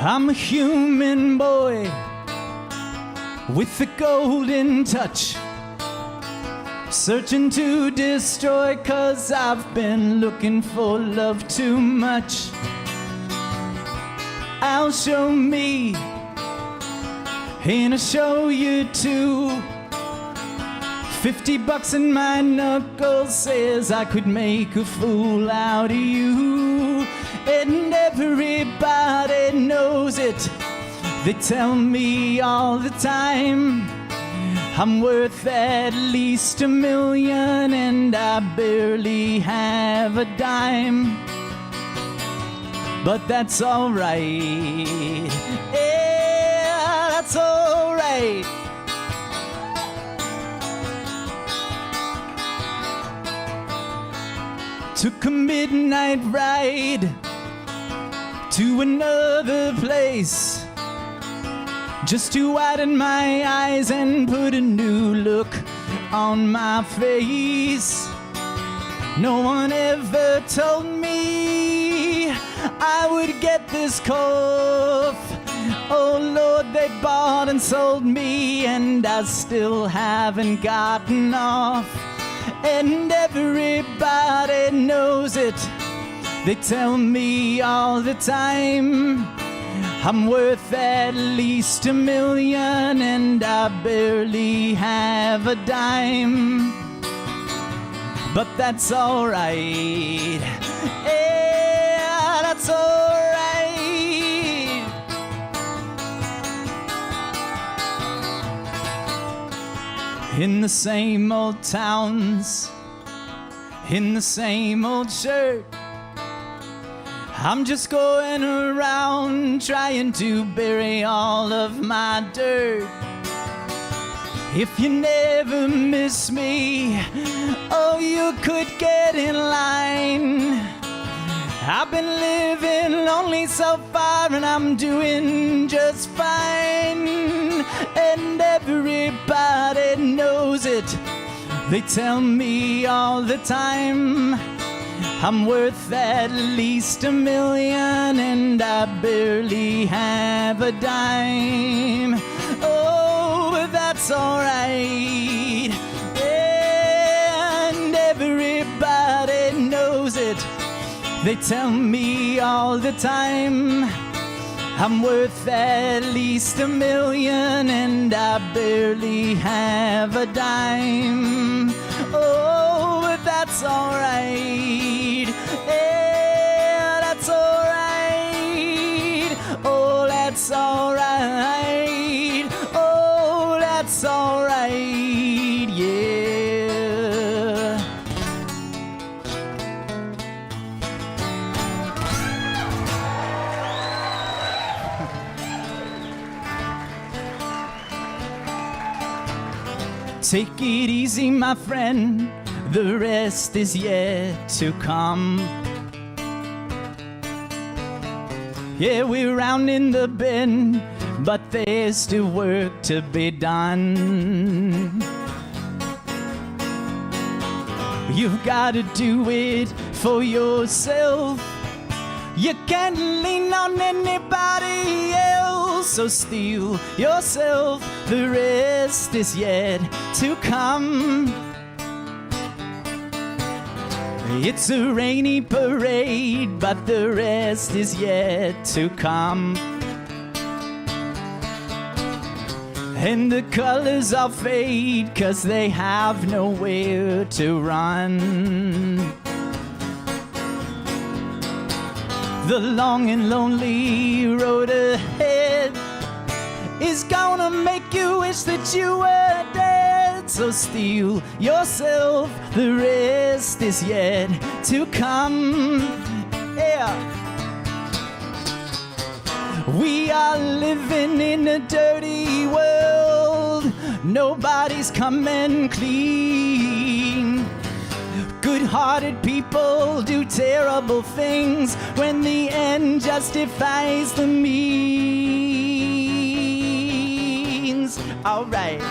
I'm a human boy with a golden touch, searching to destroy, 'cause I've been looking for love too much. I'll show me, and I'll show you too. $50 in my knuckles says I could make a fool out of you. And everybody knows it. They tell me all the time I'm worth at least $1 million, and I barely have a dime. But that's alright. Yeah, that's alright. Took a midnight ride to another place, just to widen my eyes and put a new look on my face. No one ever told me I would get this cough. Oh Lord, they bought and sold me, and I still haven't gotten off. And everybody knows it. They tell me all the time I'm worth at least $1 million, and I barely have a dime. But that's alright. Yeah, that's alright. In the same old towns, in the same old shirt, I'm just going around trying to bury all of my dirt. If you never miss me, oh, you could get in line. I've been living lonely so far, and I'm doing just fine. And everybody knows it. They tell me all the time I'm worth at least $1 million, and I barely have a dime. Oh, but that's alright. And everybody knows it. They tell me all the time I'm worth at least $1 million, and I barely have a dime. Oh, but that's alright. Yeah, that's alright. Oh, that's alright. Oh, that's alright. Yeah. Take it easy, my friend, the rest is yet to come. Yeah, we're rounding the bend, but there's still work to be done. You've got to do it for yourself. You can't lean on anybody else, so steel yourself, the rest is yet to come. It's a rainy parade, but the rest is yet to come. And the colors all fade, 'cause they have nowhere to run. The long and lonely road ahead is gonna make you wish that you were dead. So steel yourself, the rest is yet to come. Yeah. We are living in a dirty world. Nobody's coming clean. Good-hearted people do terrible things when the end justifies the means. All right.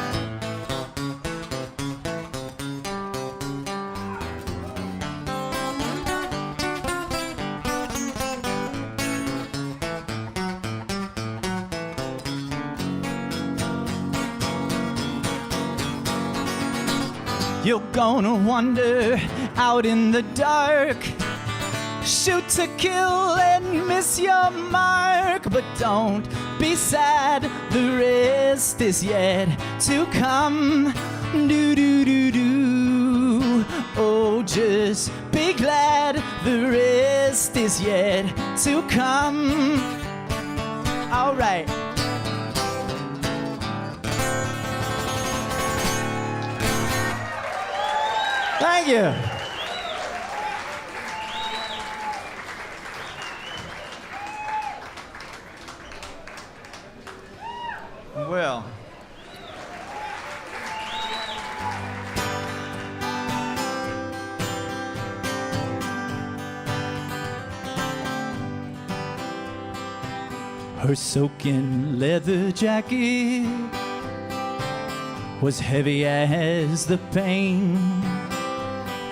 You're gonna wander out in the dark, shoot to kill and miss your mark. But don't be sad, the rest is yet to come. Do do do do. Oh, just be glad, the rest is yet to come. All right. Thank you. Well, her soaking leather jacket was heavy as the pain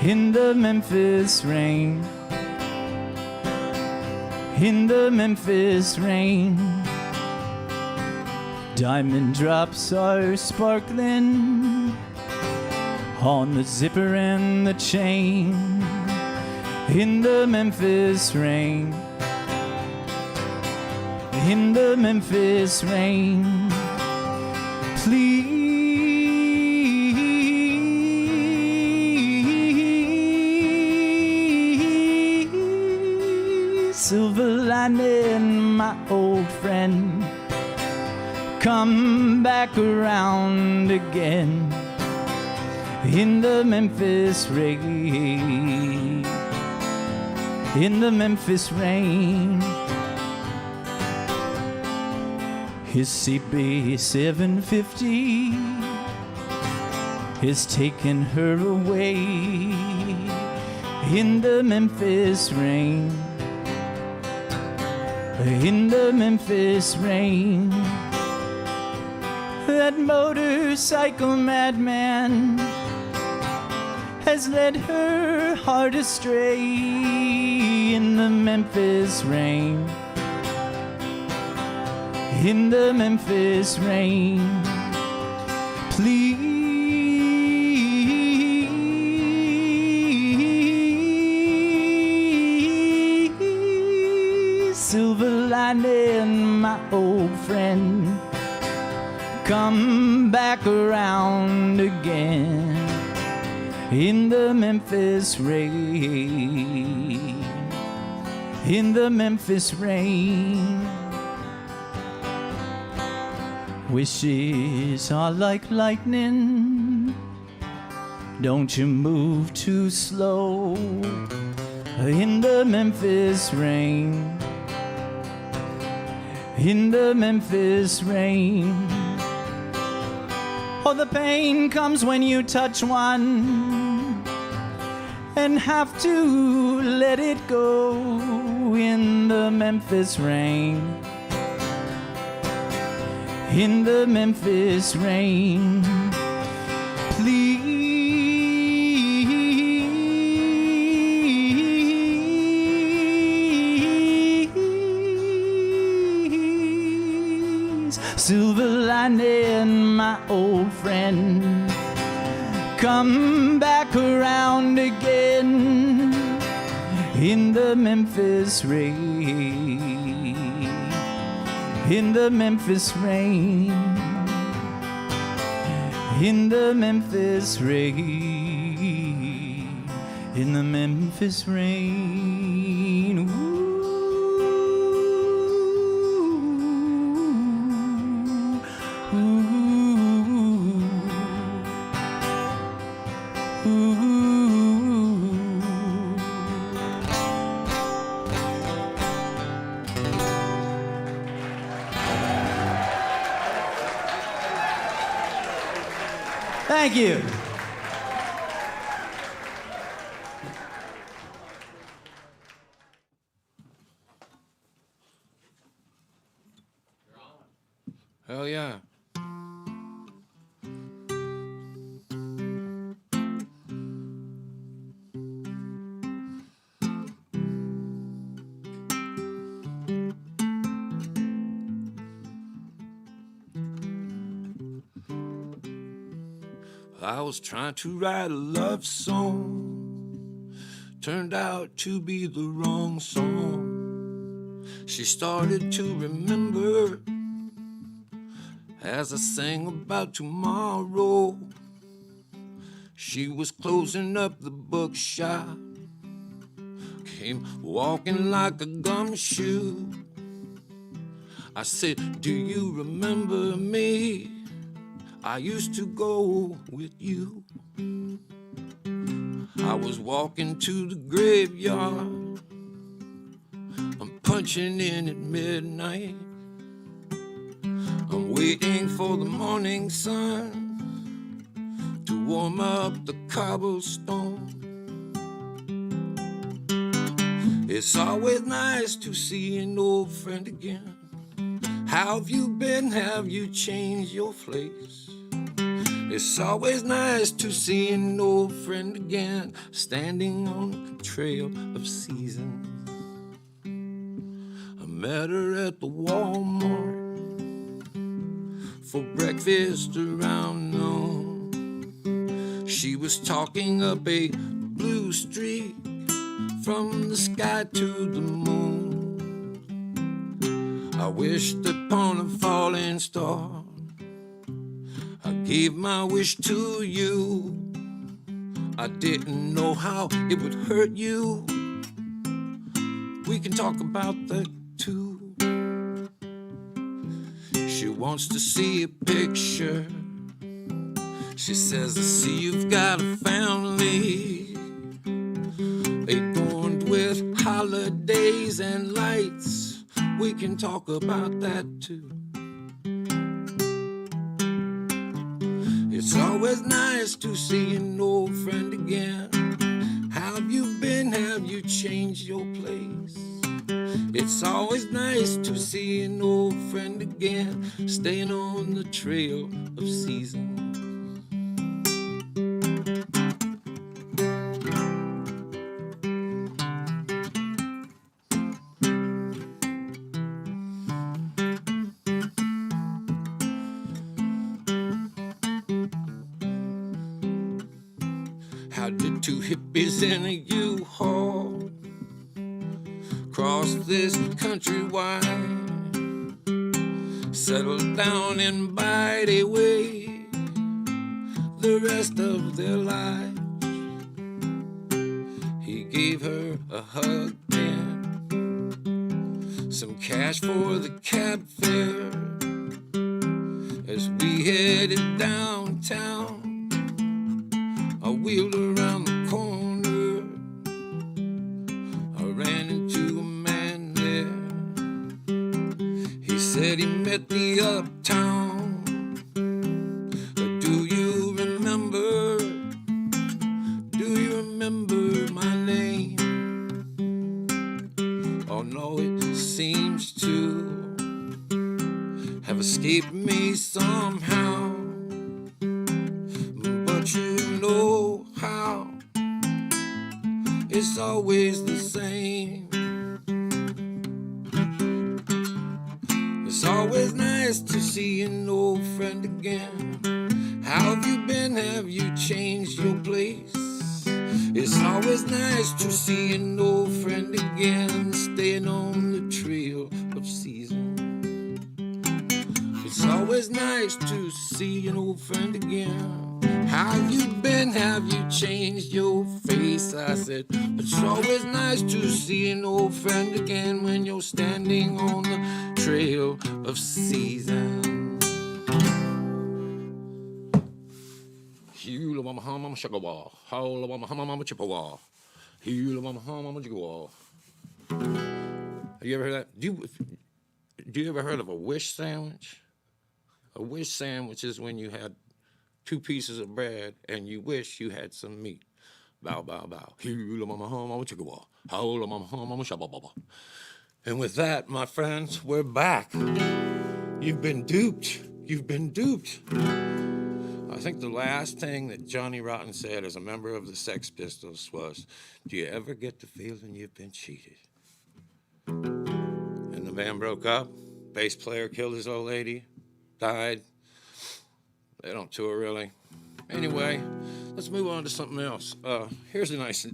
in the Memphis rain. In the Memphis rain, diamond drops are sparkling on the zipper and the chain. In the Memphis rain, in the Memphis rain, please. Silver lining, my old friend, come back around again. In the Memphis rain, in the Memphis rain. His CB 750 is taking her away. In the Memphis rain, in the Memphis rain. That motorcycle madman has led her heart astray. In the Memphis rain, in the Memphis rain, please. Silver lining, my old friend, come back around again. In the Memphis rain, in the Memphis rain. Wishes are like lightning, don't you move too slow. In the Memphis rain, in the Memphis rain. Oh, the pain comes when you touch one and have to let it go. In the Memphis rain, in the Memphis rain, please. Silver lining, my old friend, come back around again. In the Memphis rain, in the Memphis rain, in the Memphis rain, in the Memphis rain. Ooh. Thank you. Hell yeah. I was trying to write a love song, turned out to be the wrong song. She started to remember as I sang about tomorrow. She was closing up the bookshop, came walking like a gumshoe. I said, do you remember me? I used to go with you. I was walking to the graveyard, I'm punching in at midnight. I'm waiting for the morning sun to warm up the cobblestone. It's always nice to see an old friend again. How have you been? Have you changed your place? It's always nice to see an old friend again, standing on the trail of seasons. I met her at the Walmart for breakfast around noon. She was talking up a blue streak from the sky to the moon. I wished upon a falling star, I gave my wish to you. I didn't know how it would hurt you. We can talk about that too. She wants to see a picture. She says, I see you've got a family, adorned with holidays and lights. We can talk about that too. It's always nice to see an old friend again. How have you been? Have you changed your place? It's always nice to see an old friend again, staying on the trail of seasons. How did two hippies in a U-Haul cross this country wide, settle down and bide away the rest of their lives? He gave her a hug and some cash for the cab fare as we headed downtown. I wheeled around the corner, I ran into a man there. He said he met me uptown. Do you remember? Do you remember my name? Oh no, it seems to have escaped me somehow. But you know how it's always the same. It's always nice to see an old friend again. How have you been? Have you changed your place? It's always nice to see an old friend again, staying on the trail of seasons. It's always nice to see an old friend again. How have you been? Have you changed your face? I said, it's always nice to see an old friend again when you're standing on the trail of seasons. Have you ever heard that? Do you ever heard of a wish sandwich? A wish sandwich is when you had 2 pieces of bread and you wish you had some meat. Bow, bow, bow. And with that, my friends, we're back. You've been duped. You've been duped. I think the last thing that Johnny Rotten said as a member of the Sex Pistols was, do you ever get the feeling you've been cheated? And the band broke up. Bass player killed his old lady. Died. They don't tour really. Anyway, let's move on to something else. Here's a nice,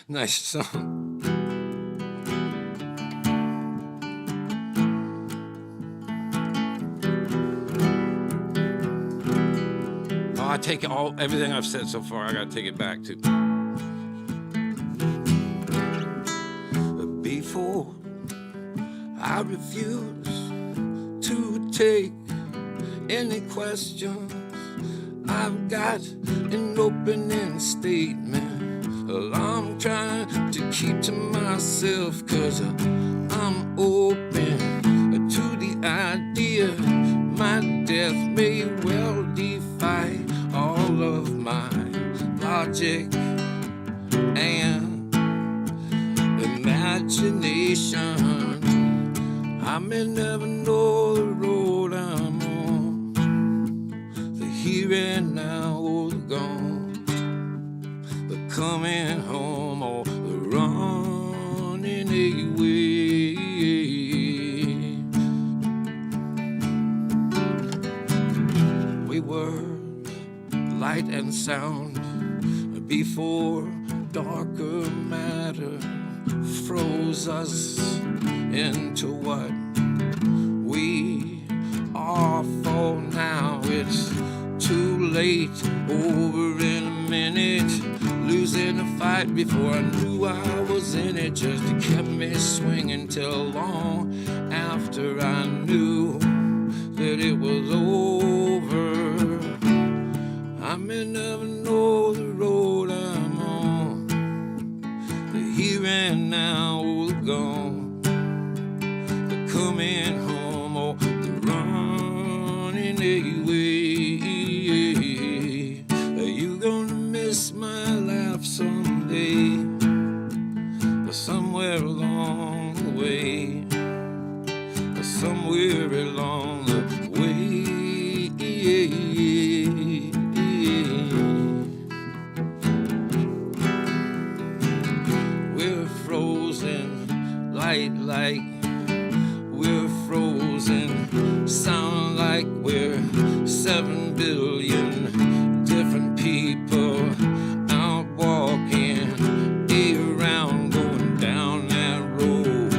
nice song. Oh, I take everything I've said so far. I gotta take it back to before I refuse to take any questions. I've got an opening statement. Well, I'm trying to keep to myself, 'cause I'm open to the idea my death may well defy all of my logic and imagination. I may never know the road I'm on, the here and now or the gone, the coming home or the running away. We were light and sound before darker matter froze us into what we are for now. It's too late, over in a minute, losing the fight before I knew I was in it. Just kept me swinging till long after I knew that it was over. I may never know the road I'm on, the here and now or the gone, the coming home or the running away. Are you gonna miss my laugh someday, or somewhere along the way, or somewhere along the way? We're frozen, light like we're frozen, sound like we're 7 billion different people out walking around, going down that road,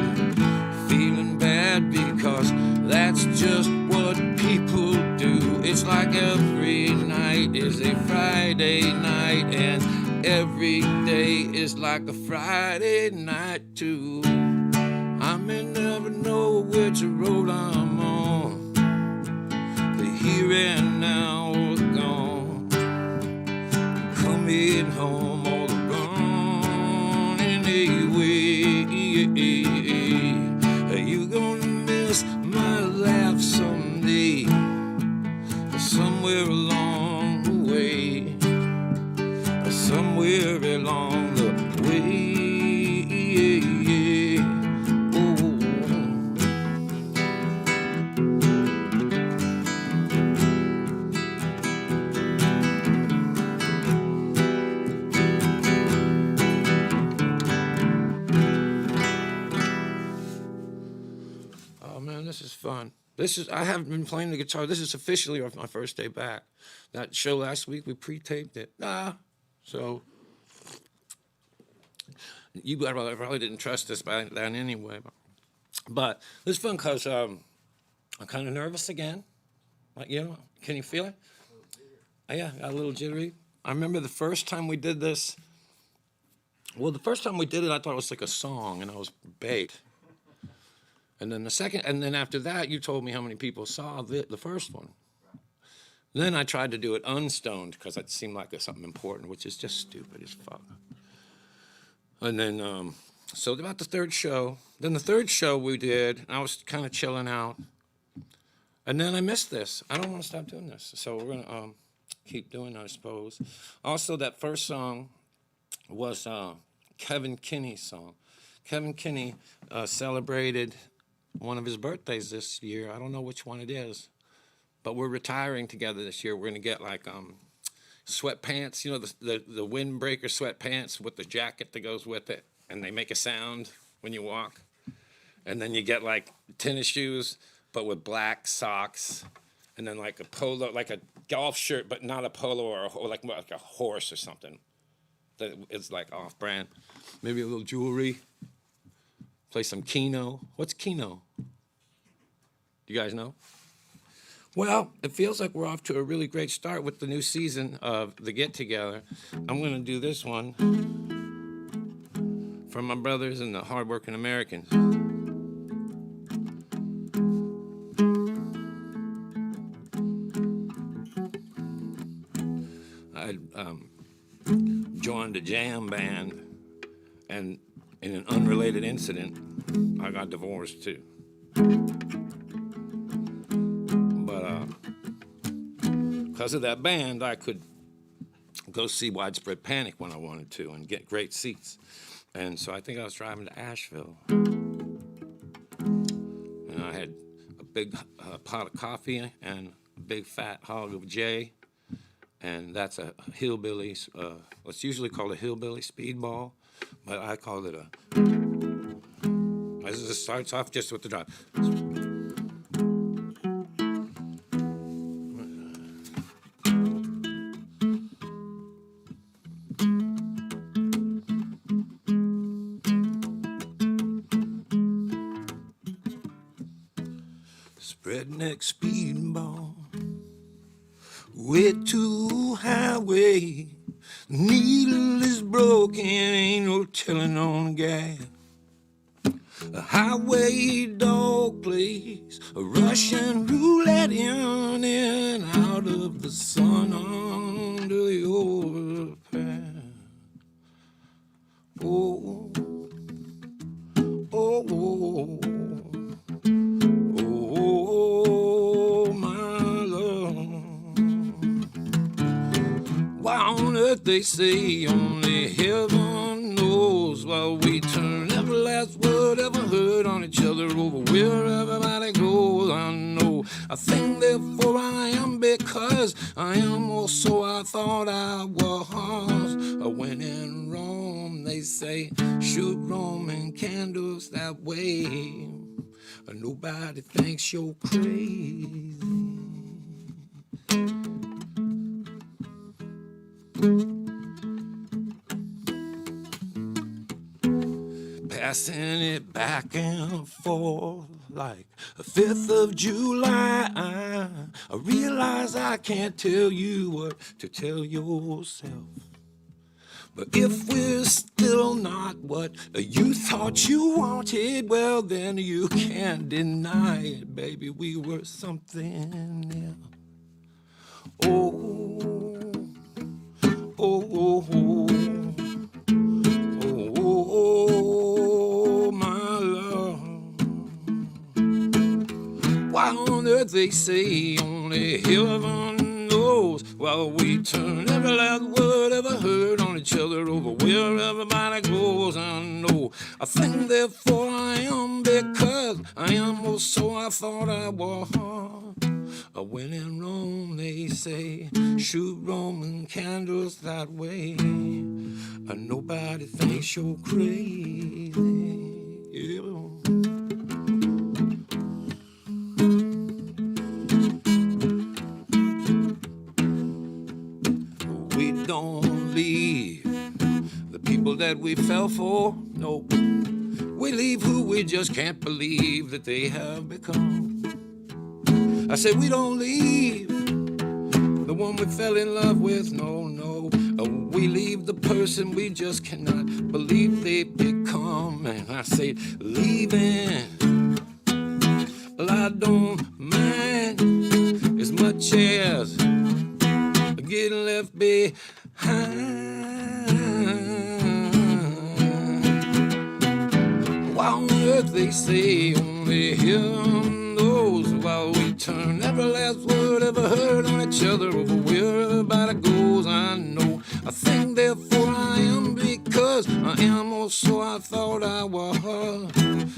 feeling bad because that's just what people do. It's like every night is a Friday night, and every day is like a Friday night too. I may never know which road I'm on, the here and now or the gone, coming home or the running away. Are you gonna miss my laugh someday, or somewhere along the way, or somewhere along the way? Oh man, this is fun. I haven't been playing the guitar. This is officially my first day back. That show last week, we pre-taped it. So you probably didn't trust us by then anyway. But it's fun because I'm kind of nervous again. Like, can you feel it? Yeah, got a little jittery. I remember the first time we did this. Well, the first time we did it, I thought it was like a song, and I was bait. And then after that, you told me how many people saw the first one. Then I tried to do it unstoned because it seemed like something important, which is just stupid as fuck. And then, so about the third show, we did, I was kind of chilling out. And then I missed this. I don't want to stop doing this. So we're going to keep doing it, I suppose. Also, that first song was Kevin Kinney's song. Kevin Kinney celebrated one of his birthdays this year. I don't know which one it is, but we're retiring together this year. We're going to get like sweatpants, the windbreaker sweatpants with the jacket that goes with it, and they make a sound when you walk. And then you get like tennis shoes, but with black socks, and then like a polo, like a golf shirt, but not a polo or like a horse or something. That is like off-brand. Maybe a little jewelry. Play some keno. What's keno? Do you guys know? Well, it feels like we're off to a really great start with the new season of the Get Together. I'm going to do this one for my brothers and the hardworking Americans. I joined a jam band, and in an unrelated incident, I got divorced too. But because of that band, I could go see Widespread Panic when I wanted to and get great seats. And so I think I was driving to Asheville, and I had a big pot of coffee and a big fat hog of J, and that's a hillbilly, what's usually called a hillbilly speedball, but I call it a, this starts off just with the drive. Spreadneck speedball, way to highway, needle is broken, ain't no telling on the gas. A highway dog plays a Russian roulette in and out of the sun under the overpass. Oh, oh, oh. Oh, my love. Why on earth they say only heaven knows, while we turn every last word ever heard on each other over where everybody goes. I know I think therefore I am because I am also I thought I was. When in Rome they say shoot Roman candles that way. Nobody thinks you're crazy. Passing it back and forth like a 5th of July. I realize I can't tell you what to tell yourself. But if we're still not what you thought you wanted, well, then you can't deny it, baby. We were something else. Oh, oh, oh, oh, oh, oh, my love. Why on earth they say only heaven knows, while we turn every last word ever heard on each other over where everybody goes. I know I think therefore I am because I am also I thought I was. When in Rome they say shoot Roman candles that way. Nobody thinks you're crazy. Yeah. We don't leave the people that we fell for, no. We leave who we just can't believe that they have become. I said we don't leave the one we fell in love with, no, no. We leave the person we just cannot believe they've become. And I say leaving, well, I don't mind as much as getting left behind. Why on earth they say only heaven knows, while we turn every last word ever heard on each other over where everybody goes. I know I think therefore I am because I am also I thought I was.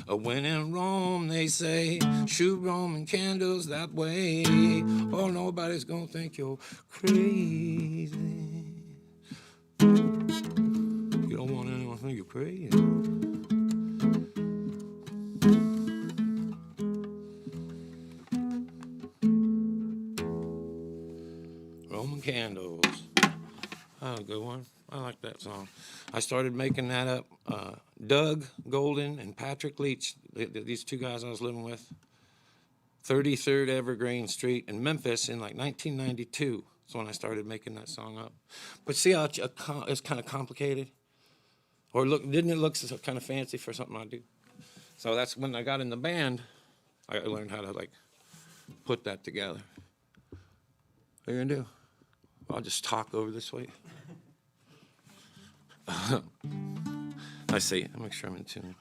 When in Rome they say shoot Roman candles that way. Oh, nobody's gonna think you're crazy. You don't want anyone to think you're crazy. candles. Oh, good one. I like that song. I started making that up. Doug Golden and Patrick Leach, these two guys I was living with, 33rd Evergreen Street in Memphis in like 1992. That's when I started making that song up. But see how it's kind of complicated? Or didn't it look so kind of fancy for something I do? So that's when I got in the band, I learned how to like put that together. What are you gonna do? I'll just talk over this way. I see. I'll make sure I'm in tune.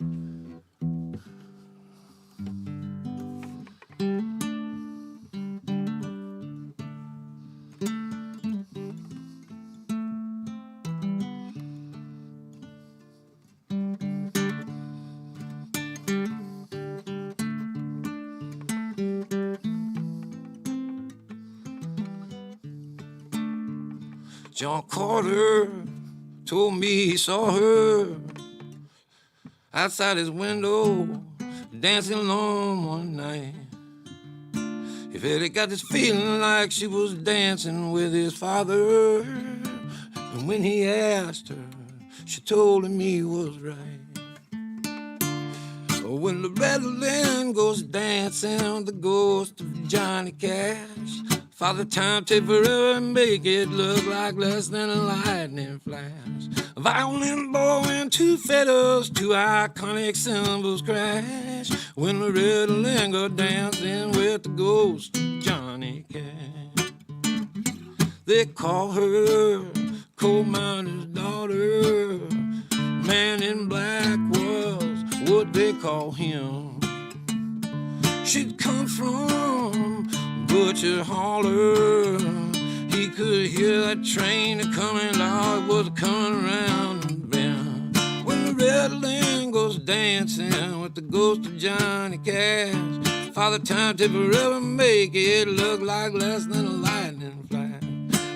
John Carter told me he saw her outside his window dancing alone one night. He felt he got this feeling like she was dancing with his father. And when he asked her, she told him he was right. When the Redland goes dancing, the ghost of Johnny Cash, Father Time take forever and make it look like less than a lightning flash. A violin bow and two fiddles, two iconic cymbals crash. When the Redland go dancing with the ghost of Johnny Cash. They call her coal miner's daughter. Man in black was what they call him. She'd come from Butcher Holler. He could hear that train coming out, it was coming around the bend. When the Redland goes dancing with the ghost of Johnny Cash, Father Time to forever make it look like less than a lightning flash.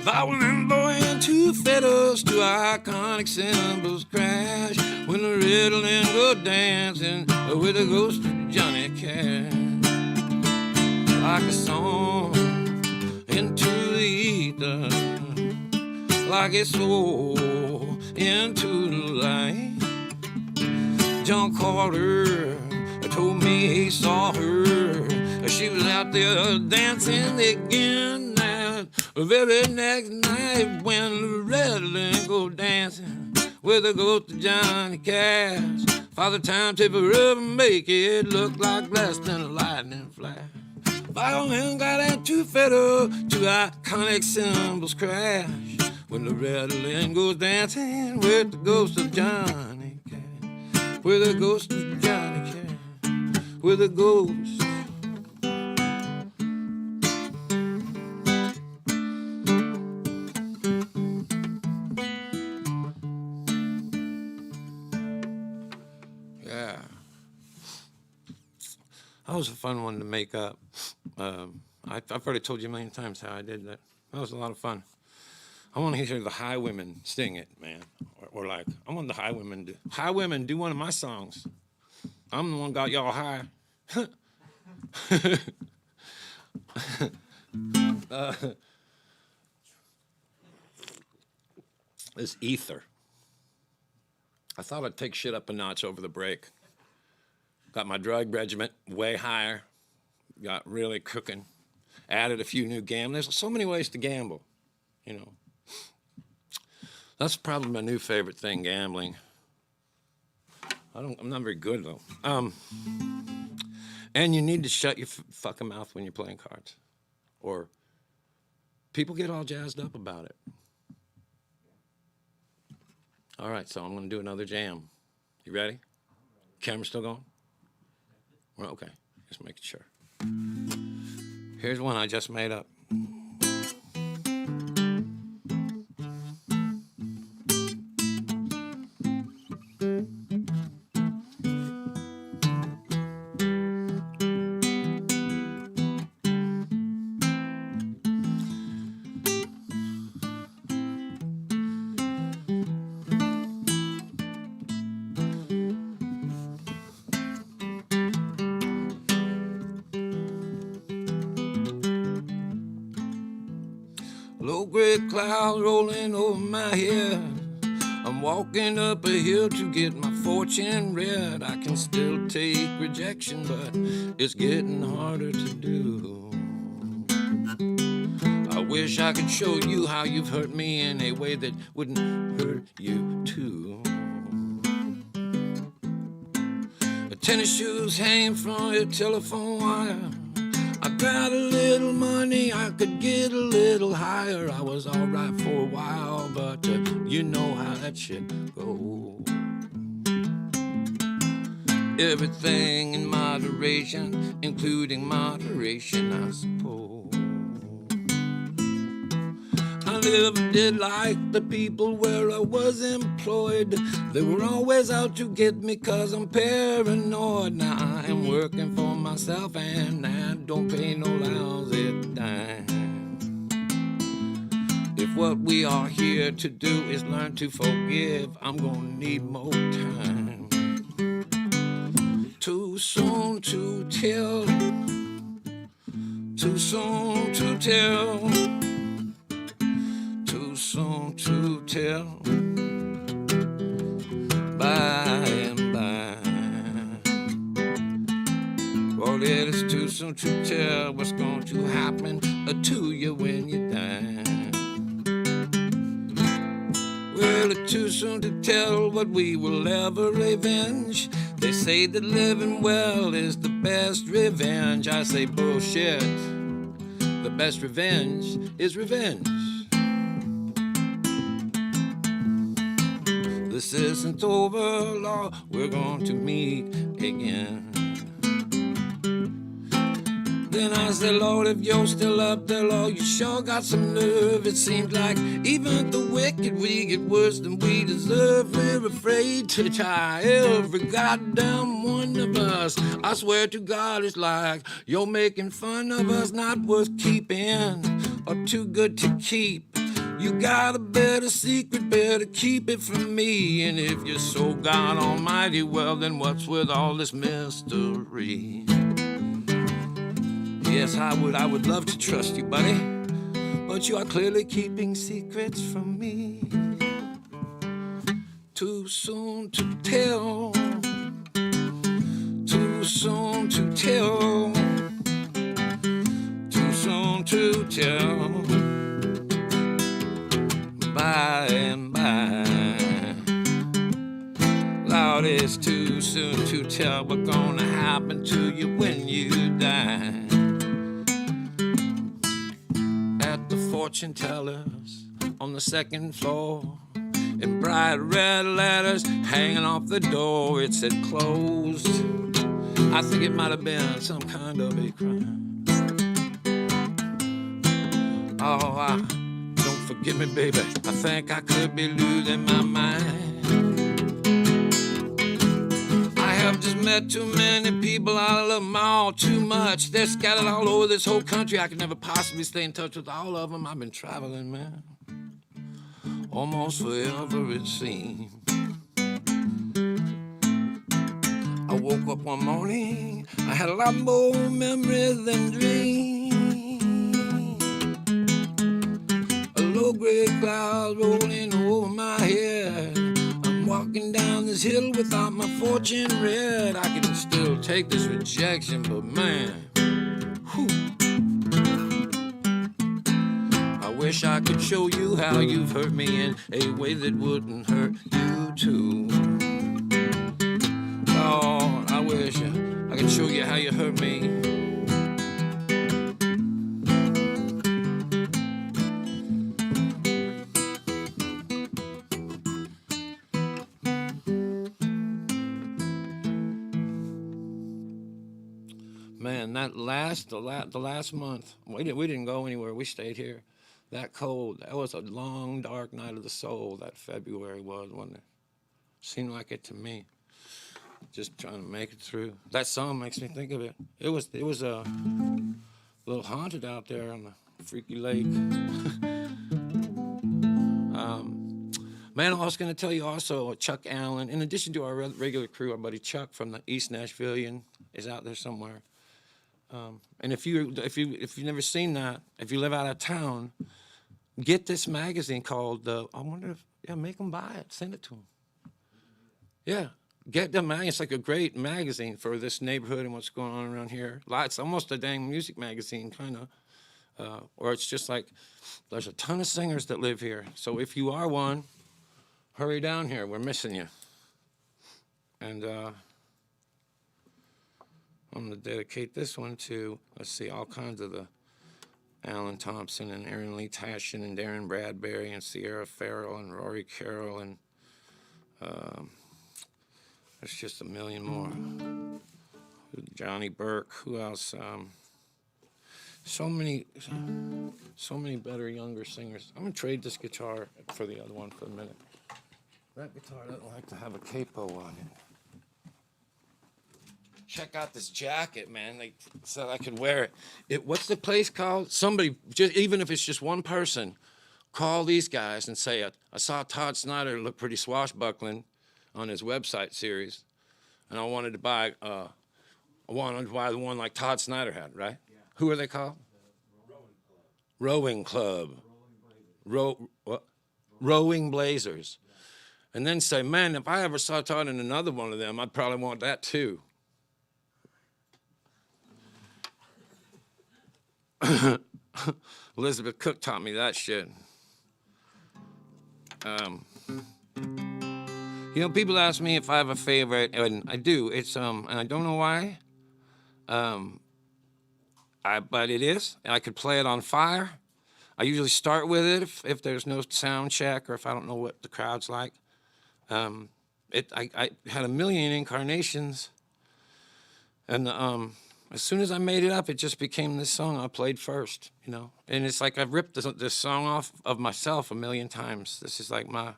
Violin boy and two fiddles, two iconic cymbals crash. When the Redland go dancing with the ghost of Johnny Cash. Like a song into the ether, like a soul into the light. John Carter told me he saw her. She was out there dancing again that very next night when the Redland go dancing with the ghost of Johnny Cash. Father Time to forever make it look like less than a lightning flash. Violin got that two fiddle, two iconic cymbals crash. When the Redland goes dancing with the ghost of Johnny Cash. With the ghost of Johnny Cash. With the ghost. Yeah. That was a fun one to make up. I've already told you a million times how I did that. That was a lot of fun. I want to hear the high women sing it, man. Or like, I want the high women do one of my songs. I'm the one got y'all high. This ether. I thought I'd take shit up a notch over the break. Got my drug regimen way higher. Got really cooking. Added a few new gambles. There's so many ways to gamble, you know. That's probably my new favorite thing, gambling. I'm not very good though. And you need to shut your fucking mouth when you're playing cards, or people get all jazzed up about it. All right, so I'm gonna do another jam. You ready? Camera still going? Well, okay, just making sure. Here's one I just made up. Low-grade clouds rolling over my head. I'm walking up a hill to get my fortune read. I can still take rejection, but it's getting harder to do. I wish I could show you how you've hurt me in a way that wouldn't hurt you too. Tennis shoes hang from your telephone wire. I got a little money, I could get a little higher. I was alright for a while, but you know how that shit goes. Everything in moderation, including moderation, I suppose. I never did like the people where I was employed. They were always out to get me 'cause I'm paranoid. Now I am working for myself and I don't pay no lousy dime. If what we are here to do is learn to forgive, I'm gonna need more time. Too soon to tell, too soon to tell, too soon to tell, by and by. Well, it is too soon to tell what's going to happen to you when you die. Well, it's too soon to tell what we will ever avenge. They say that living well is the best revenge. I say bullshit. The best revenge is revenge. This isn't over, Lord. We're going to meet again. Then I said, Lord, if you're still up there, Lord, you sure got some nerve. It seems like even the wicked, we get worse than we deserve. We're afraid to try every goddamn one of us. I swear to God, it's like you're making fun of us, not worth keeping or too good to keep. You got a better secret, better keep it from me. And if you're so God Almighty, well, then what's with all this mystery? Yes, I would love to trust you, buddy, but you are clearly keeping secrets from me. Too soon to tell, too soon to tell, too soon to tell, by and by. Lord, it's too soon to tell what's gonna happen to you when you die. Fortune tellers on the second floor, in bright red letters hanging off the door, it said closed. I think it might have been some kind of a crime. Oh, don't forgive me, baby, I think I could be losing my mind. I've just met too many people, I love them all too much. They're scattered all over this whole country. I could never possibly stay in touch with all of them. I've been traveling, man, almost forever it seems. I woke up one morning, I had a lot more memories than dreams. A low-grade cloud rolling over my head. Walking down this hill without my fortune read. I can still take this rejection, but man, whew. I wish I could show you how you've hurt me in a way that wouldn't hurt you too. Oh, I wish I could show you how you hurt me. Man, the last month, we didn't go anywhere. We stayed here. That cold. That was a long, dark night of the soul. That February was, wasn't it? Seemed like it to me. Just trying to make it through. That song makes me think of it. It was a little haunted out there on the freaky lake. Man, I was going to tell you also, Chuck Allen, in addition to our regular crew, our buddy Chuck from the East Nashville is out there somewhere. And if you've never seen that, if you live out of town, get this magazine called, I wonder if, yeah, make them buy it, send it to them. Yeah, get the magazine. It's like a great magazine for this neighborhood and what's going on around here. It's almost a dang music magazine, kind of. Or it's just like, there's a ton of singers that live here. So if you are one, hurry down here. We're missing you. And I'm going to dedicate this one to, let's see, all kinds of the Alan Thompson and Aaron Lee Tashin and Darren Bradbury and Sierra Farrell and Rory Carroll and there's just a million more. Johnny Burke, who else? So many better younger singers. I'm gonna trade this guitar for the other one for a minute. That guitar doesn't like to have a capo on it. Check out this jacket, man. They said I could wear it. What's the place called? Somebody, just even if it's just one person, call these guys and say, I saw Todd Snider look pretty swashbuckling on his website series, and I wanted to buy the one like Todd Snider had, right? Yeah. Who are they called? Rowing Club. Rowing Blazers. Yeah. And then say, man, if I ever saw Todd in another one of them, I'd probably want that too. Elizabeth Cook taught me that shit. You know, people ask me if I have a favorite, and I do. It's and I don't know why. But it is, and I could play it on fire. I usually start with it if there's no sound check or if I don't know what the crowd's like. I had a million incarnations, and as soon as I made it up, it just became this song I played first, you know. And it's like I've ripped this song off of myself a million times. This is like my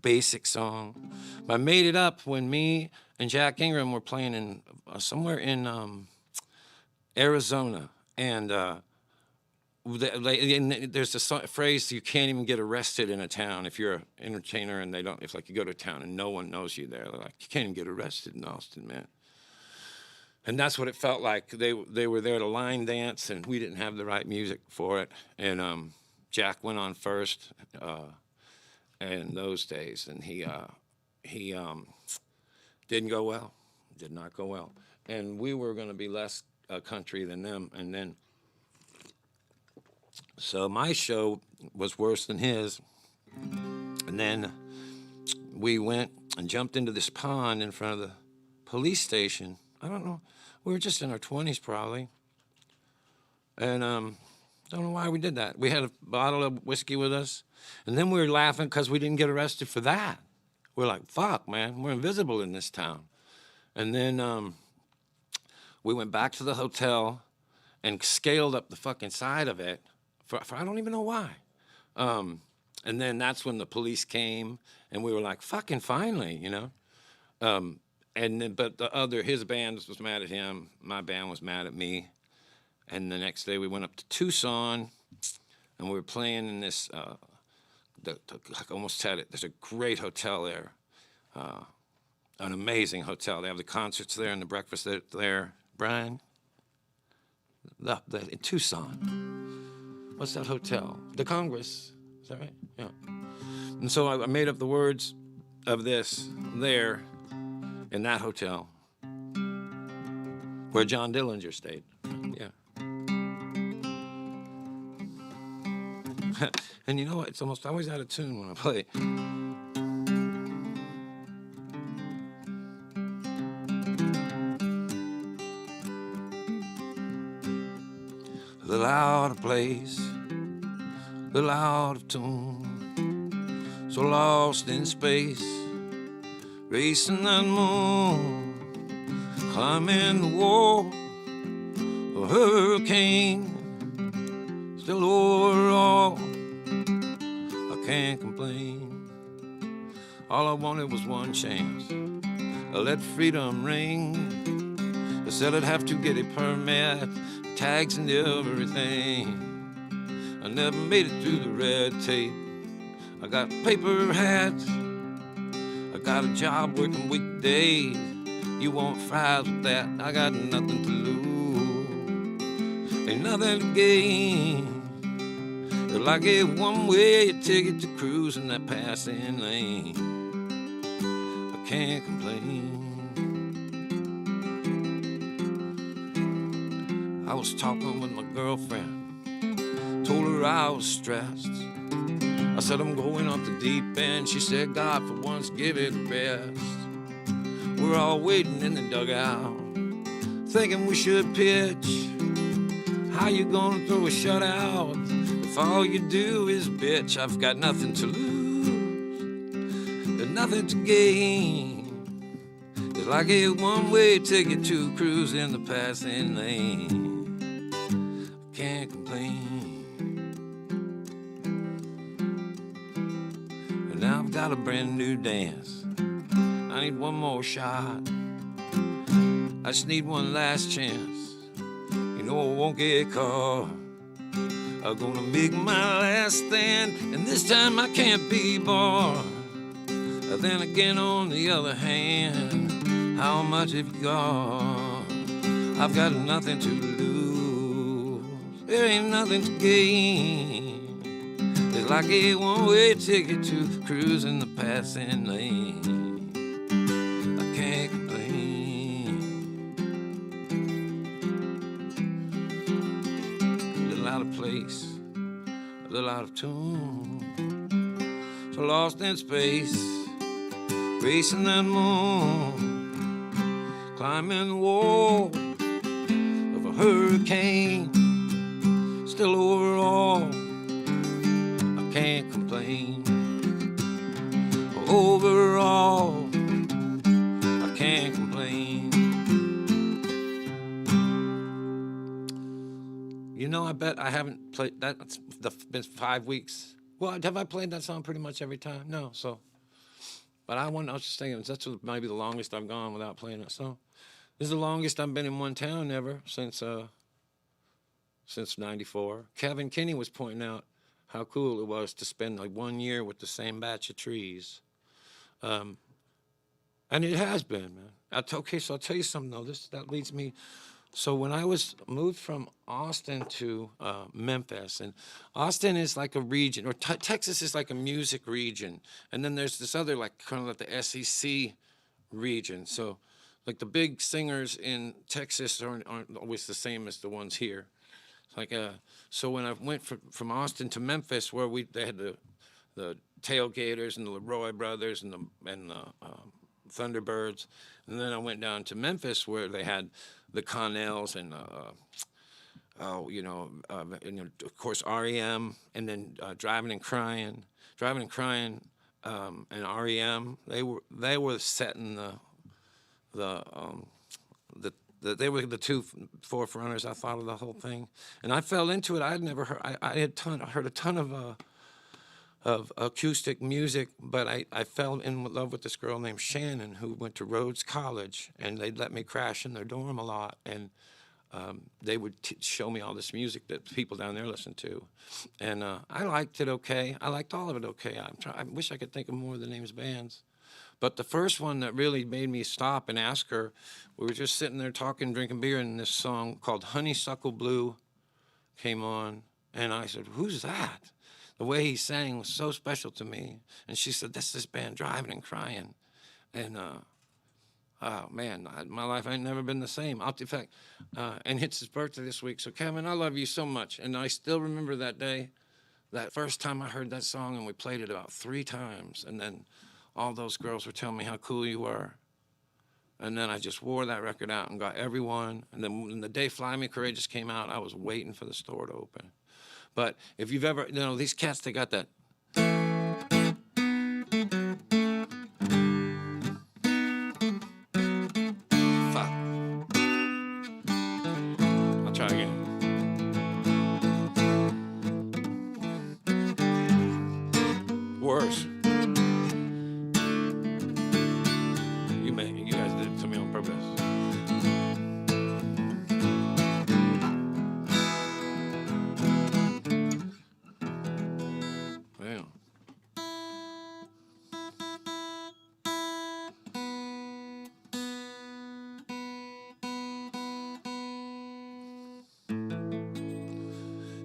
basic song. But I made it up when me and Jack Ingram were playing in somewhere in Arizona, and there's a phrase: you can't even get arrested in a town if you're an entertainer, and if like you go to a town and no one knows you there. They're like, you can't even get arrested in Austin, man. And that's what it felt like. They were there to line dance, and we didn't have the right music for it. And Jack went on first in those days, and he didn't go well. Did not go well. And we were going to be less country than them. And then, so my show was worse than his. And then we went and jumped into this pond in front of the police station. I don't know. We were just in our 20s probably. And don't know why we did that. We had a bottle of whiskey with us. And then we were laughing because we didn't get arrested for that. We're like, fuck, man, we're invisible in this town. And then we went back to the hotel and scaled up the fucking side of it for I don't even know why. And then that's when the police came, and we were like, fucking finally, you know? And then, but his band was mad at him. My band was mad at me. And the next day we went up to Tucson, and we were playing in this, I almost said it, there's a great hotel there, an amazing hotel. They have the concerts there and the breakfast there. Brian? In Tucson. What's that hotel? The Congress. Is that right? Yeah. And so I made up the words of this there in that hotel where John Dillinger stayed. Yeah. And you know what? It's almost always out of tune when I play. A little out of place, a little out of tune, so lost in space, racing that moon, climbing the wall, a hurricane, still overall, I can't complain. All I wanted was one chance, I let freedom ring. I said I'd have to get a permit, tags and everything. I never made it through the red tape. I got paper hats, I got a job working weekdays. You want fries with that, I got nothing to lose, ain't nothing to gain. Like a one-way ticket to cruise in that passing lane. I can't complain. I was talking with my girlfriend, told her I was stressed. I said I'm going off the deep end. She said, God, for once, give it a rest. We're all waiting in the dugout, thinking we should pitch. How you gonna throw a shutout if all you do is bitch? I've got nothing to lose and nothing to gain. It's like a one-way ticket to cruise in the passing lane. Can't complain. And now I've got a brand new dance. I need one more shot. I just need one last chance. You know I won't get caught. I'm gonna make my last stand, and this time I can't be barred. Then again, on the other hand, how much have you got? I've got nothing to lose. There ain't nothing to gain. It's like a one-way ticket to cruise in the passing lane. I can't complain. A little out of place, a little out of tune, so lost in space, racing that moon, climbing the wall of a hurricane. Still overall, I can't complain. Overall, I can't complain. You know, I bet I haven't played that. It's been 5 weeks. Well, have I played that song pretty much every time? No, so. But I was just thinking, that's maybe the longest I've gone without playing that song. This is the longest I've been in one town ever since '94. Kevin Kinney was pointing out how cool it was to spend like 1 year with the same batch of trees. And it has been, man. Okay, so I'll tell you something, though. That leads me. So when I moved from Austin to Memphis, and Austin is like a region, or Texas is like a music region, and then there's this other, like, kind of like the SEC region. So, like, the big singers in Texas aren't always the same as the ones here. So when I went from Austin to Memphis, where they had the Tailgaters and the Leroy Brothers and the Thunderbirds, and then I went down to Memphis where they had the Connells and of course REM, and then Driving and Crying, and REM. They were setting they were the two forerunners, I thought, of the whole thing, and I fell into it. I had never heard. I heard a ton of acoustic music, but I fell in love with this girl named Shannon who went to Rhodes College, and they'd let me crash in their dorm a lot, and they would show me all this music that people down there listened to, and I liked it okay. I liked all of it okay. I wish I could think of more of the names of bands. But the first one that really made me stop and ask her, we were just sitting there talking, drinking beer, and this song called Honeysuckle Blue came on, and I said, "Who's that?" The way he sang was so special to me. And she said, "That's this band, Driving and Crying." And, oh, man, my life ain't never been the same. In fact, and it's his birthday this week. So, Kevin, I love you so much. And I still remember that day, that first time I heard that song, and we played it about 3 times. And then all those girls were telling me how cool you were. And then I just wore that record out and got everyone. And then when the day Fly Me Courageous came out, I was waiting for the store to open. But if you've ever, these cats, they got that. Fuck. I'll try again. Worse. You guys did it to me on purpose.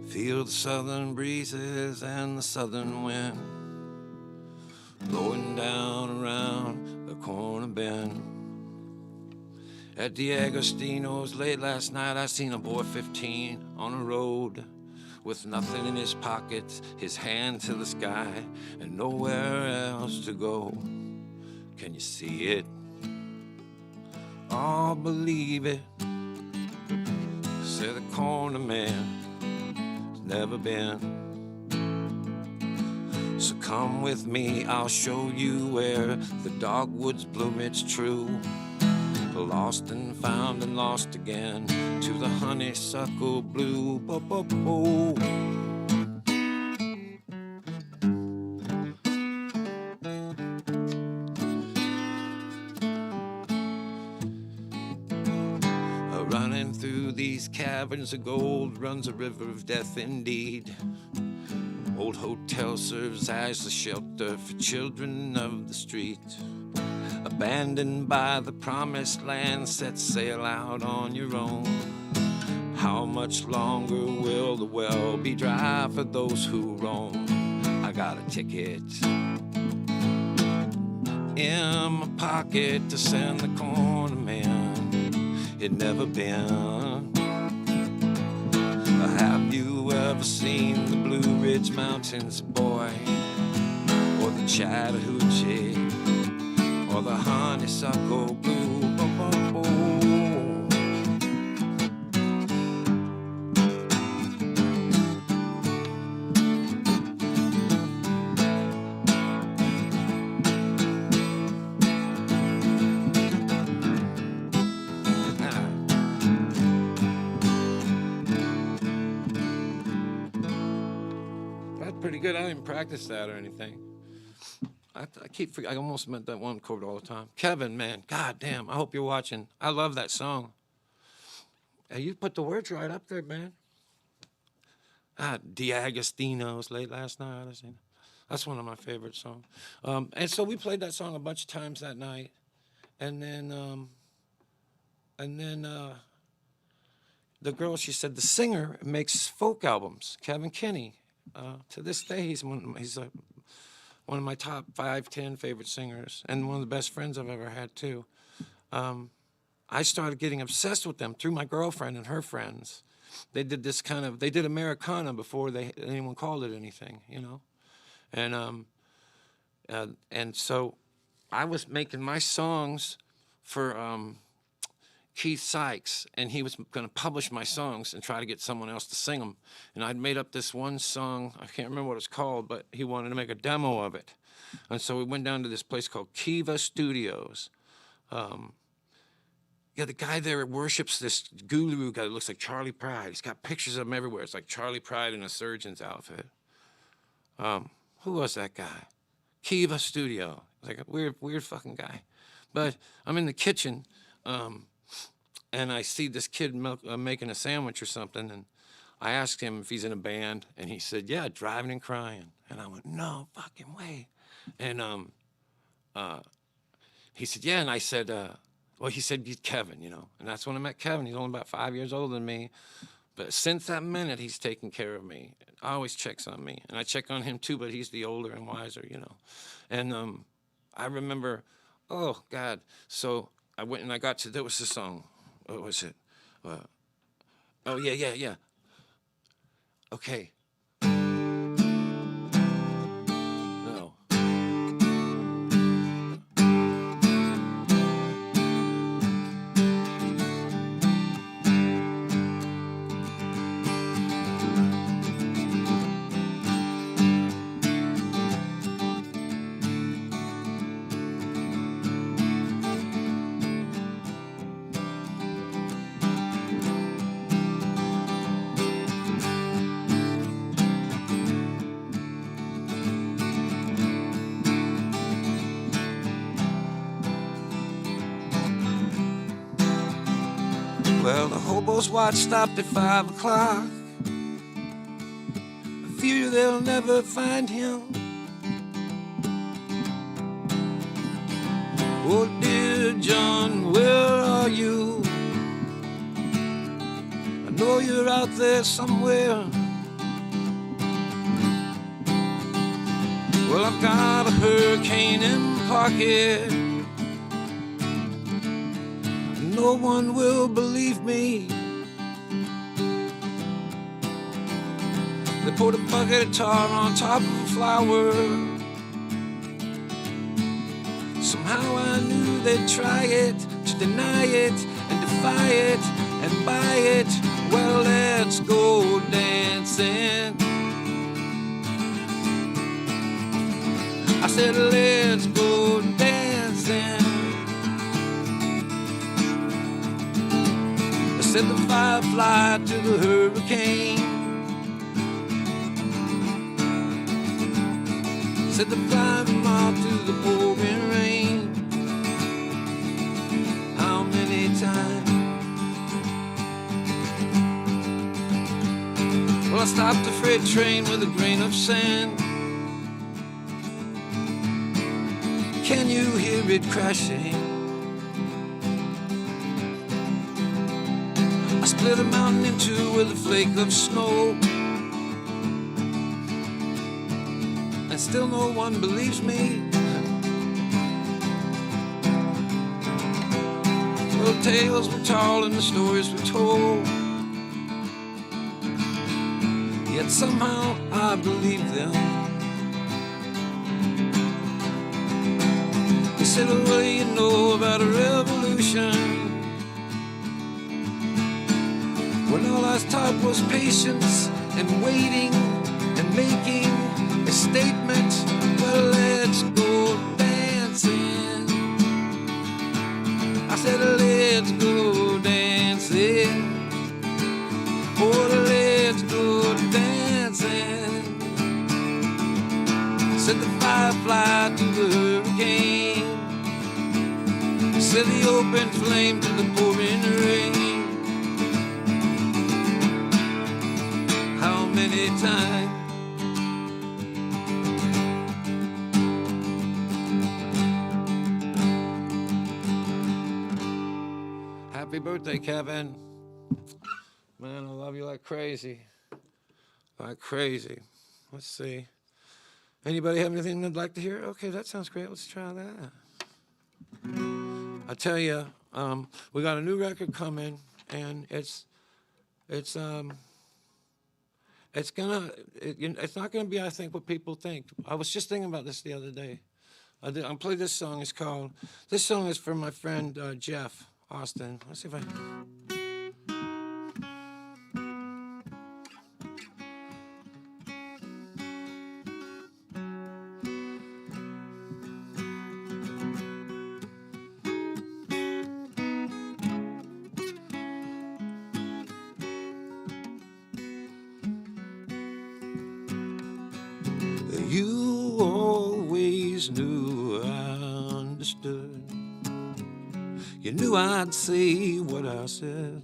Feel the southern breezes and the southern wind blowing down around the corner bend. At the Agostino's late last night, I seen a boy 15 on a road with nothing in his pockets, his hand to the sky, and nowhere else to go. Can you see it? Oh, believe it. Said the corner man has never been. So come with me, I'll show you where the dogwoods bloom, it's true. Lost and found and lost again to the honeysuckle blue. Bo, bo, bo. Running through these caverns of gold runs a river of death indeed. Old hotel serves as a shelter for children of the street. Abandoned by the promised land, set sail out on your own. How much longer will the well be dry for those who roam? I got a ticket in my pocket to send the corner man. It never been. Have you ever seen the Blue Ridge Mountains, boy? Or the Chattahoochee? Or the honeysuckle blue, bo, bo, bo. That's pretty good. I didn't practice that or anything. I almost meant that one chord all the time. Kevin, man, god damn, I hope you're watching. I love that song. Hey, you put the words right up there, man. D'Agostino's late last night. That's one of my favorite songs. And so we played that song a bunch of times that night. And then the girl, she said, the singer makes folk albums, Kevin Kinney. To this day, he's one of my top 5, 10 favorite singers, and one of the best friends I've ever had, too. I started getting obsessed with them through my girlfriend and her friends. They did this they did Americana before anyone called it anything, you know? And so I was making my songs for Keith Sykes, and he was going to publish my songs and try to get someone else to sing them. And I'd made up this one song, I can't remember what it's called, but he wanted to make a demo of it. And so we went down to this place called Kiva Studios. Yeah, the guy there worships this guru guy that looks like Charlie Pride. He's got pictures of him everywhere. It's like Charlie Pride in a surgeon's outfit. Who was that guy? Kiva Studio. Like a weird fucking guy. But I'm in the kitchen, and I see this kid making a sandwich or something, and I asked him if he's in a band, and he said, yeah, Driving and Crying. And I went, no fucking way. And he said, yeah, and I said, well, he said, he's Kevin, you know. And that's when I met Kevin. He's only about 5 years older than me. But since that minute, he's taken care of me. Always checks on me. And I check on him, too, but he's the older and wiser, you know. And I remember, oh, God. So I went and I got to, there was this song. What was it? Oh, yeah. Okay. No. Well, the hobo's watch stopped at 5 o'clock. I fear they'll never find him. Oh, dear John, where are you? I know you're out there somewhere. Well, I've got a hurricane in my pocket. No one will believe me. They poured a bucket of tar on top of a flower. Somehow I knew they'd try it, to deny it and defy it and buy it. Well, let's go dancing. I said, let's go dancing. I said the firefly to the hurricane. Said the flying moth to the pouring rain. How many times? Well, I stopped a freight train with a grain of sand. Can you hear it crashing? I split a mountain in two with a flake of snow. And still no one believes me. Well, the tales were tall and the stories were told. Yet somehow I believed them. They said, oh, what do you know about a revolution? When all I was taught was patience and waiting and making a statement. Well, let's go dancing. I said, let's go dancing. Oh, let's go dancing. Said the firefly to the hurricane. Said the open flame to the pouring rain. How many times? Happy birthday, Kevin. Man, I love you like crazy. Like crazy. Let's see. Anybody have anything they'd like to hear? Okay, that sounds great. Let's try that. I tell you, we got a new record coming, and it's not gonna be, I think, what people think. I was just thinking about this the other day. I played this song. This song is for my friend Jeff Austin. Let's see if I. You always knew I understood. You knew I'd say what I said.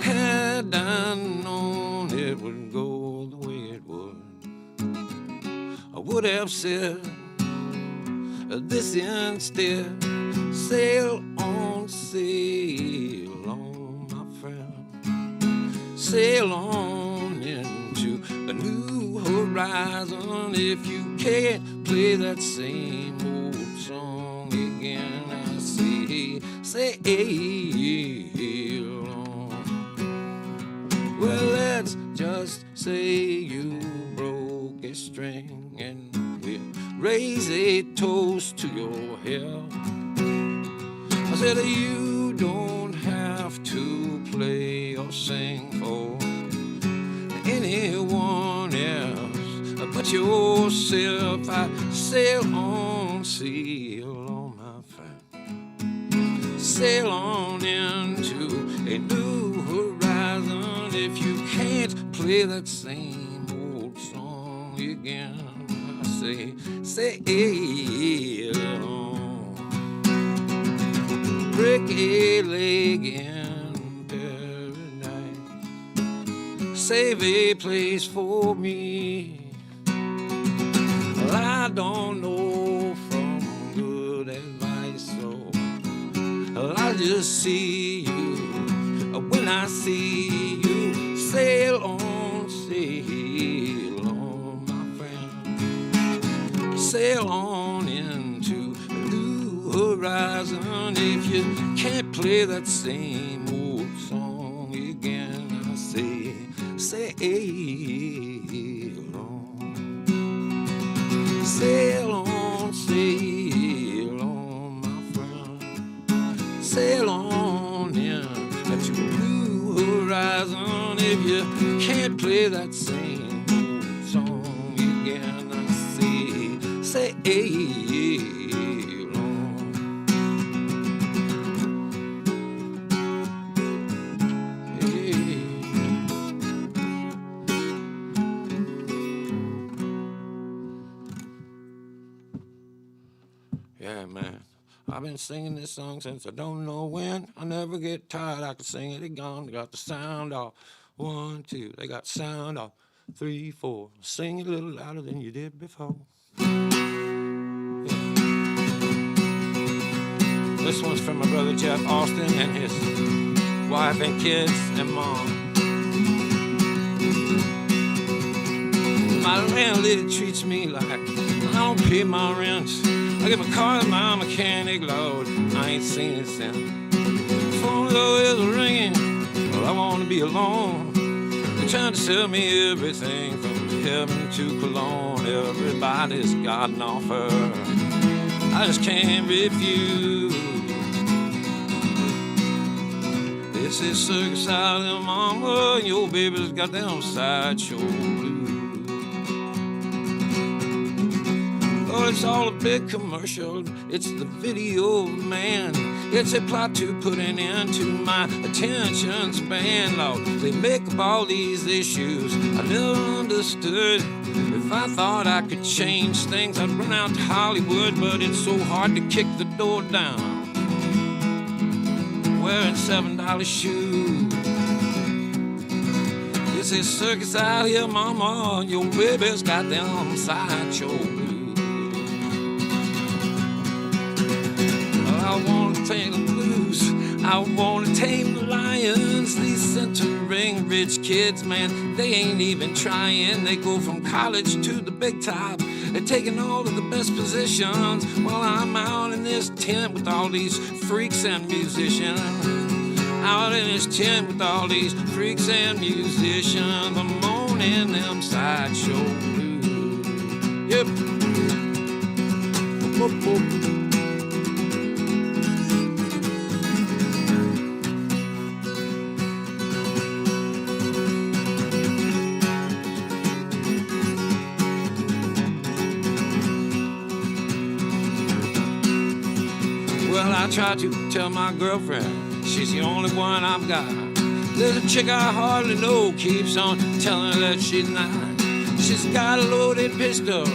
Had I known it would go the way it would, I would have said this instead. Sail on, my friend. Sail on into a new horizon. If you can't play that same old song again, I say, sail on. Well, let's just say you broke a string and we'll raise a toast to your health. I said you don't have to play or sing for anyone else but yourself. I sail on, my friend. Sail on into a new horizon. If you can't play that same old song again, I say, sail on. Break a leg in paradise. Save a place for me. Well, I don't know from good advice, so I'll just see you when I see you. Sail on, my friend. you can't play that same old song again. I say, sail on, sail on, sail on, my friend. Sail on in at your blue horizon. If you can't play that same old song again, I say, sail on. Yeah, man. I've been singing this song since I don't know when. I never get tired. I can sing it again. They got the sound off. 1, 2. They got sound off. 3, 4. Sing it a little louder than you did before. Yeah. This one's from my brother Jeff Austin and his wife and kids and mom. My landlady treats me like I don't pay my rent. I get my car to my mechanic, Lord, I ain't seen it since. The phone though is ringing, well, I want to be alone. They're trying to sell me everything from heaven to Cologne. Everybody's got an offer I just can't refuse. This is Circus Island, mama, and your baby's got them sideshow blues. Oh, it's all a big commercial, it's the video man. It's a plot to put an end to my attention span, Lord. They make up all these issues I never understood. If I thought I could change things, I'd run out to Hollywood, but it's so hard to kick the door down wearing $7 shoes. This is circus out here, mama, and your baby's got them sideshow blues. I wanna tame the blues, I wanna tame the lions. These centering rich kids, man, they ain't even trying. They go from college to the big top, they're taking all of the best positions, while I'm out in this tent with all these freaks and musicians. Out in this tent with all these freaks and musicians, I'm moaning them sideshow blues. Yep. Whoop, whoop. Well, I try to tell my girlfriend she's the only one I've got. There's a chick I hardly know keeps on telling her that she's not. She's got a loaded pistol,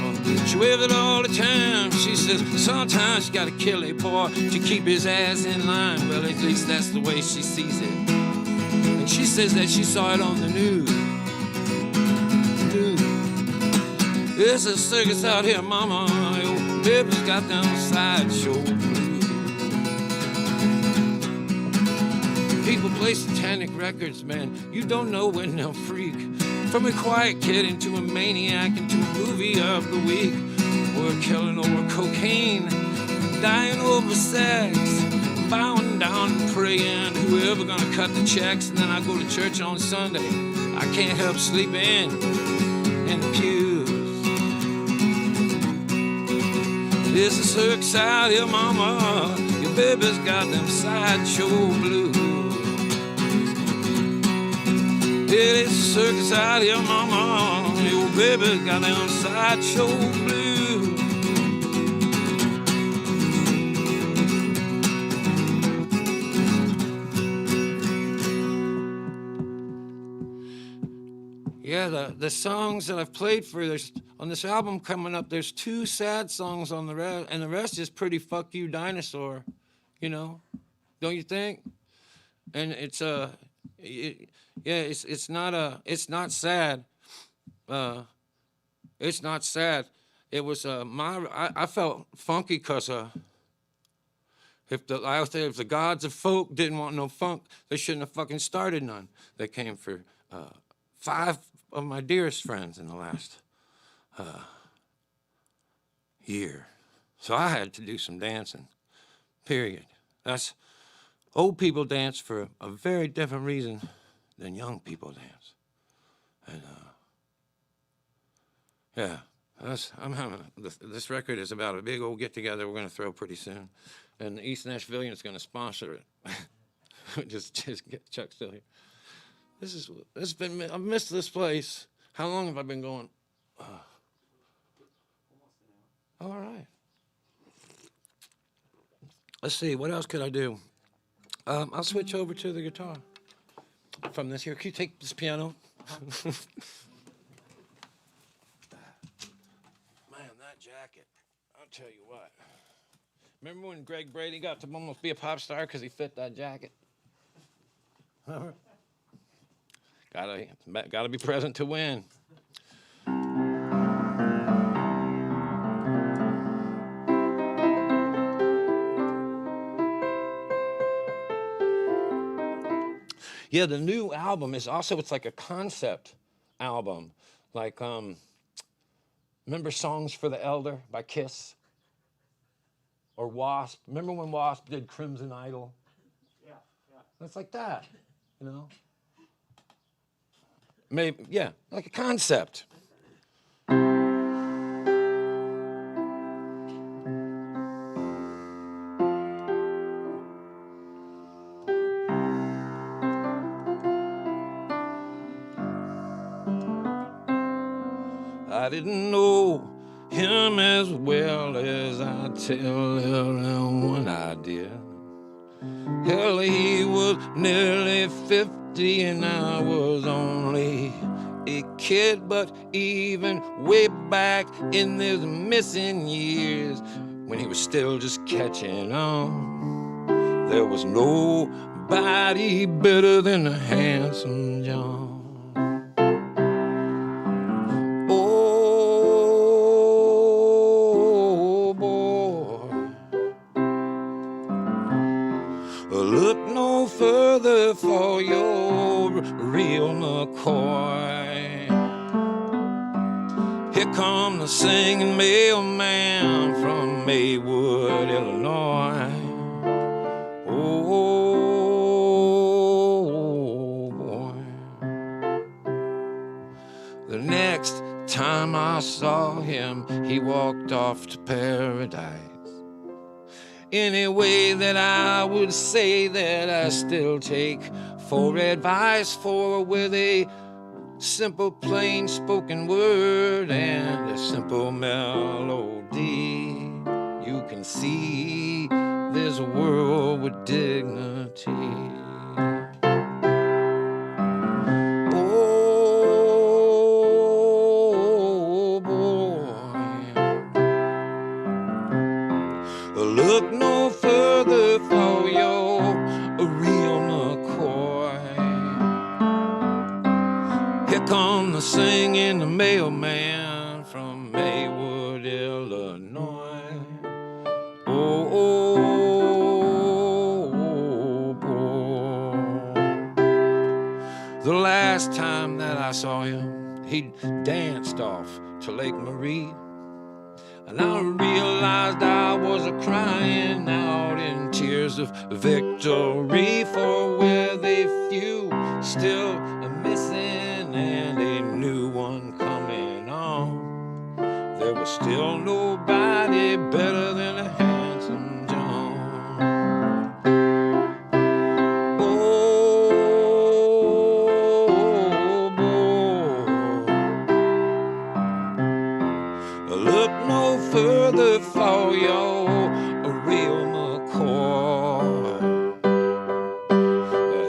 she waves it all the time. She says sometimes you gotta kill a boy to keep his ass in line. Well, at least that's the way she sees it. And she says that she saw it on the news. There's a circus out here, mama, your baby's got them sideshow blues. People play satanic records, man. You don't know when they'll freak. From a quiet kid into a maniac, into a movie of the week. We're killing over cocaine, dying over sex, bowing down and praying, whoever gonna cut the checks. And then I go to church on Sunday. I can't help sleeping in the pews. This is circus out here, mama. Your baby's got them sideshow blues. It is a circus out here, mama. Your baby's got them sideshow blues. Yeah, the songs that I've played for this on this album coming up, there's 2 sad songs on the rest, and the rest is pretty fuck you dinosaur, you know, don't you think? And it's it's not sad. It's not sad. It was I felt funky because if the gods of folk didn't want no funk, they shouldn't have fucking started none. They came for 5 of my dearest friends in the last year. So I had to do some dancing, period. That's Old people dance for a very different reason than young people dance. And yeah, this record is about a big old get-together we're going to throw pretty soon. And the East Nashville is going to sponsor it. just get Chuck still here. I've missed this place. How long have I been going? All right. Let's see, what else could I do? I'll switch over to the guitar from this here. Can you take this piano? Man, that jacket, I'll tell you what. Remember when Greg Brady got to almost be a pop star because he fit that jacket? Gotta be present to win. Yeah, the new album is also, it's like a concept album. Like, remember Songs for the Elder by Kiss? Or Wasp. Remember when Wasp did Crimson Idol? Yeah. It's like that, you know? Maybe, yeah, like a concept. I didn't know him as well as I tell everyone I did. Hell, he was nearly 50 and I was only a kid, but even way back in those missing years, when he was still just catching on, there was nobody better than the handsome John. Look no further for your real McCoy. Here come the singing mailman from Maywood, Illinois. Oh, boy. The next time I saw him, he walked off to paradise. Any way that I would say that I still take for advice, for with a simple plain spoken word and a simple melody, you can see this world with dignity. Oh boy, look no further for your real McCoy. Here come the singing mailman from Maywood, Illinois. Oh, boy. The last time that I saw him, he danced off to Lake Marie. And I realized I was crying out in tears of victory, for with a few still missing and a new one coming on, there was still nobody better than a handsome John. Oh, boy, look no further for your real McCoy.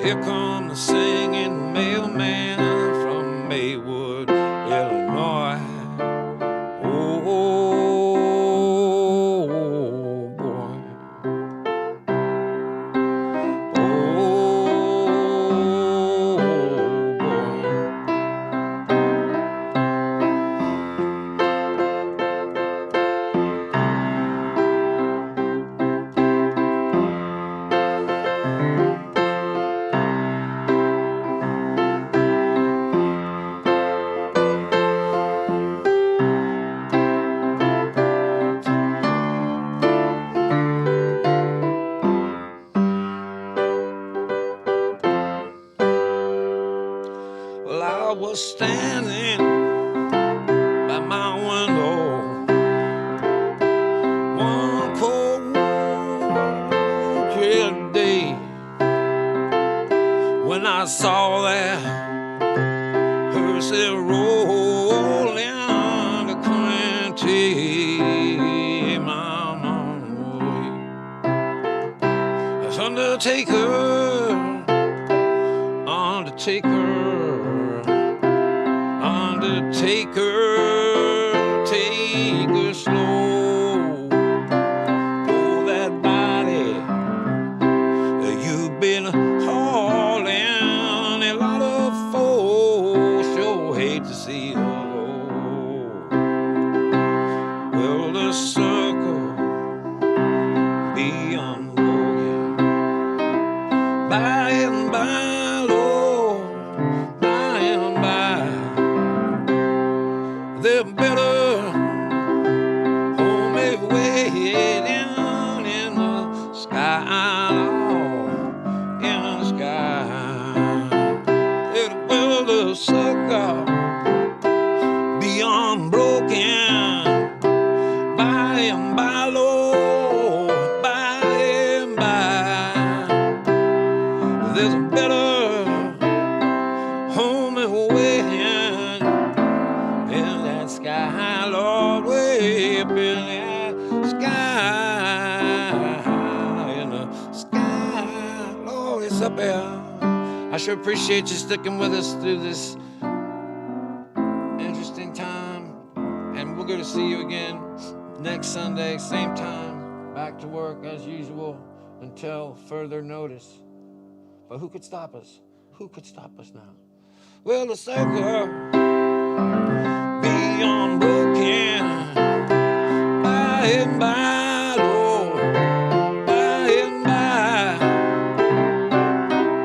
Here come the singing mailman from Maywood, Illinois. Oh, Well, I was standing by my window one cold clear day when I saw that hearse rolling to Quinte, my way. That's Undertaker, take her slow. Oh, that body you've been hauling, a lot of folks sure hate to see her go. Well, the circle be unbroken by and by, Lord, by and by. They're better home waiting in the sky, Lord, in the sky. It will the sucker be unbroken by and by, Lord, by and by. There's a better home waiting in that sky, Lord, way up in that sky, in the sky, Lord, it's up there. I sure appreciate you sticking with us through this interesting time, and we're going to see you again next Sunday, same time, back to work as usual until further notice. But who could stop us? Who could stop us now? Well, the circle be unbroken by and by, Lord, by and by.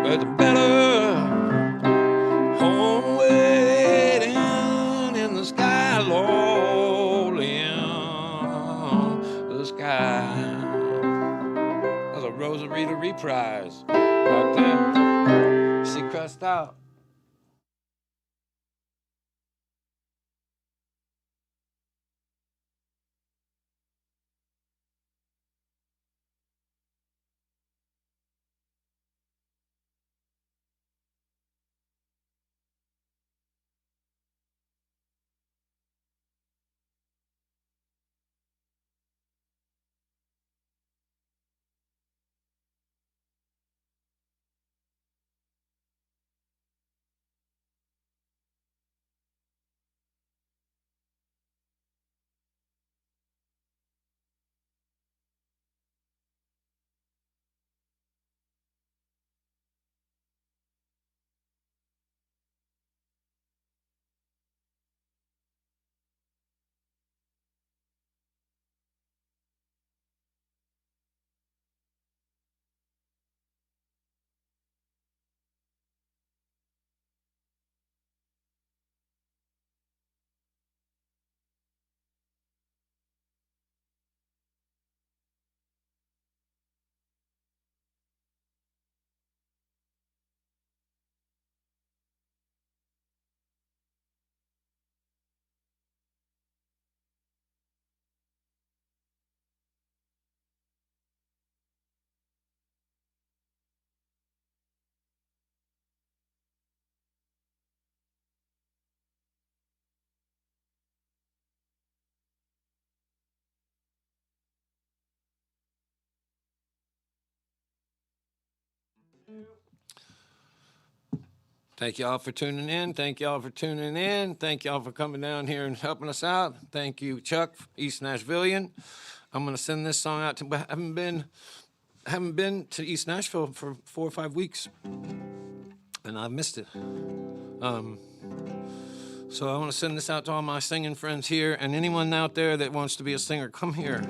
But the better home waiting in the sky, Lord, in the sky. That's a Rosarita reprise right there. See, crest out. Thank y'all for tuning in. Thank y'all for tuning in. Thank y'all for coming down here and helping us out. Thank you, Chuck, East Nashvilleian. I'm gonna send this song out to. I haven't been to East Nashville for 4 or 5 weeks, and I missed it. So I want to send this out to all my singing friends here, and anyone out there that wants to be a singer, come here.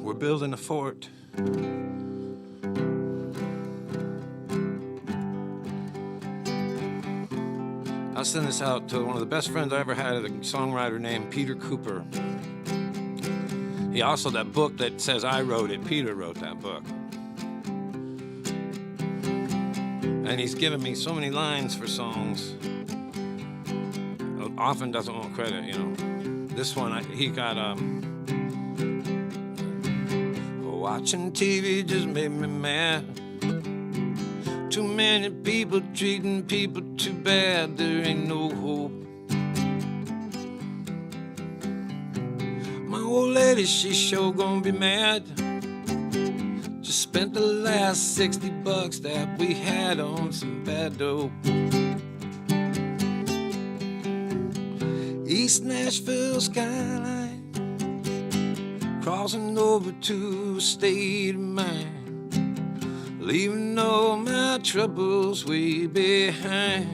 We're building a fort. I'll send this out to one of the best friends I ever had, a songwriter named Peter Cooper. He also, that book that says I wrote it, Peter wrote that book. And he's given me so many lines for songs. Often doesn't want credit, you know. This one, he got, watching TV just made me mad. Too many people treating people too bad. There ain't no hope. My old lady, she sure gonna be mad. Just spent the last $60 that we had on some bad dope. East Nashville skyline, crossing over to a state of mind, leaving all my troubles way behind.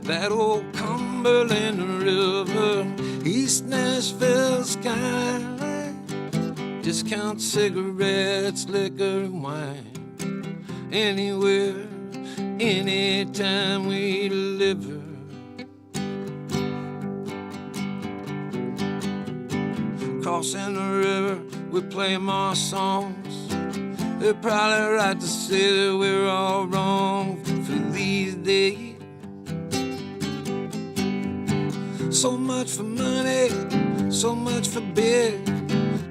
That old Cumberland River, East Nashville skyline, discount cigarettes, liquor and wine. Anywhere, anytime we deliver. Crossing the river, we play more songs. They're probably right to say that we're all wrong for these days. So much for money, so much for beer.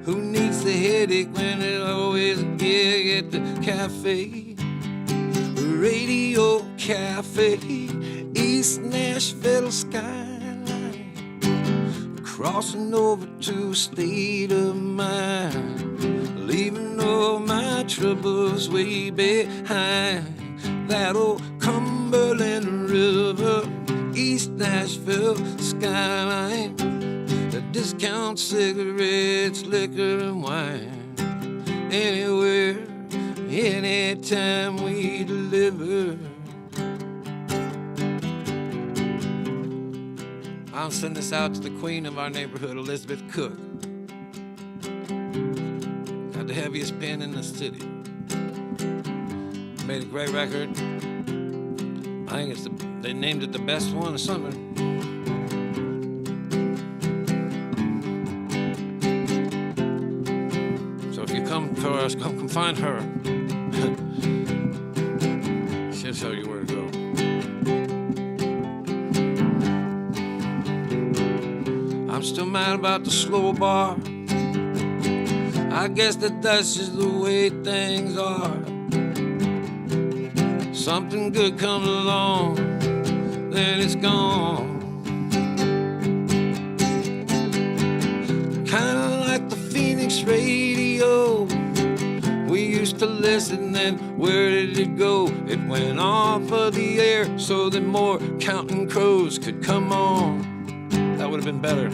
Who needs the headache when there's always a gig at the cafe? Radio Cafe, East Nashville skyline. Crossing over to a state of mind, leaving all my troubles way behind. That old Cumberland River, East Nashville skyline, the discount cigarettes, liquor and wine. Anywhere, anytime we deliver. I'll send this out to the queen of our neighborhood, Elizabeth Cook. Got the heaviest pen in the city. Made a great record. I think they named it the best one or something. So if you come to us, come find her. She'll show you where to go. I'm still mad about the slow bar. I guess that's just the way things are. Something good comes along, then it's gone. Kinda like the Phoenix radio. We used to listen, then where did it go? It went off of the air so that more Counting Crows could come on. That would have been better.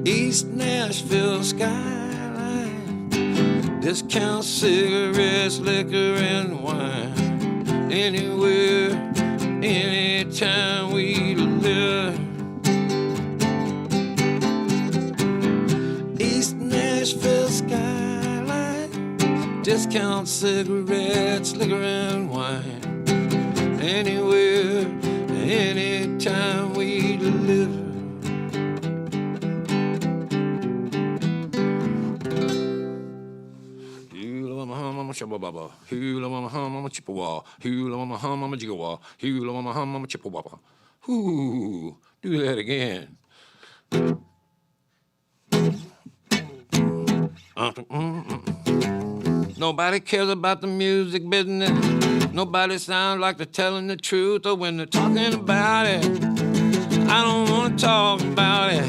East Nashville skyline, discount cigarettes, liquor and wine. Anywhere, anytime we live. East Nashville skyline, discount cigarettes, liquor and wine. Anywhere, anytime we deliver. Hula mama chipawaba, hula mama chippewa, hula mama jigawa, hula mama chippewa. Ooh, do that again. Nobody cares about the music business. Nobody sounds like they're telling the truth, or when they're talking about it. I don't want to talk about it.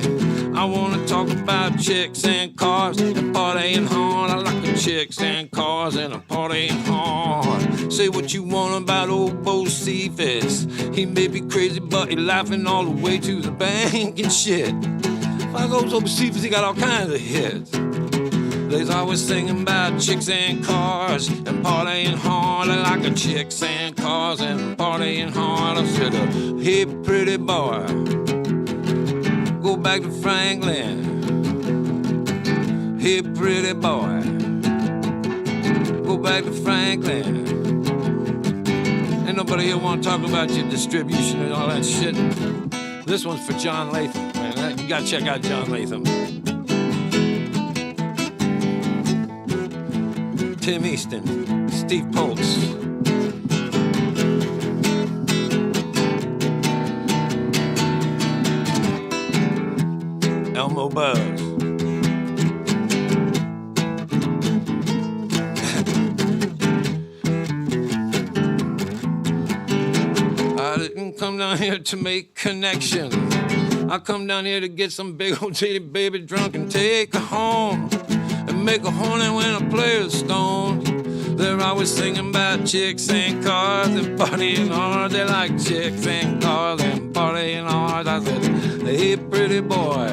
I want to talk about chicks and cars and partying hard. I like the chicks and cars and a partying hard. Say what you want about old Bo Cephas. He may be crazy, but he laughing all the way to the bank and shit. If I go to Bo Cephas, he got all kinds of hits. They's always singing about chicks and cars and partying hard. I like a chicks and cars and partying hard. I said, hey, pretty boy, go back to Franklin. Hey, pretty boy, go back to Franklin. Ain't nobody here want to talk about your distribution and all that shit. This one's for John Latham, man. You gotta check out John Latham. Tim Easton, Steve Poltz, more buzz. I didn't come down here to make connections. I come down here to get some big old titty baby drunk and take her home and make her horny when I play her stoned. They're always singing about chicks and cars and partying hard. They like chicks and cars and partying hard. I said, hey, pretty boy,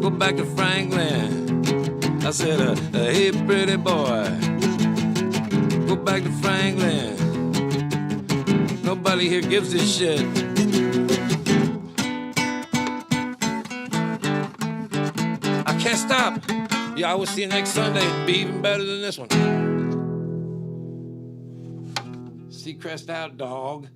go back to Franklin. I said, hey, pretty boy, go back to Franklin. Nobody here gives a shit. I can't stop. Yeah, I will see you next Sunday. It'll be even better than this one. Seacrest out, dog.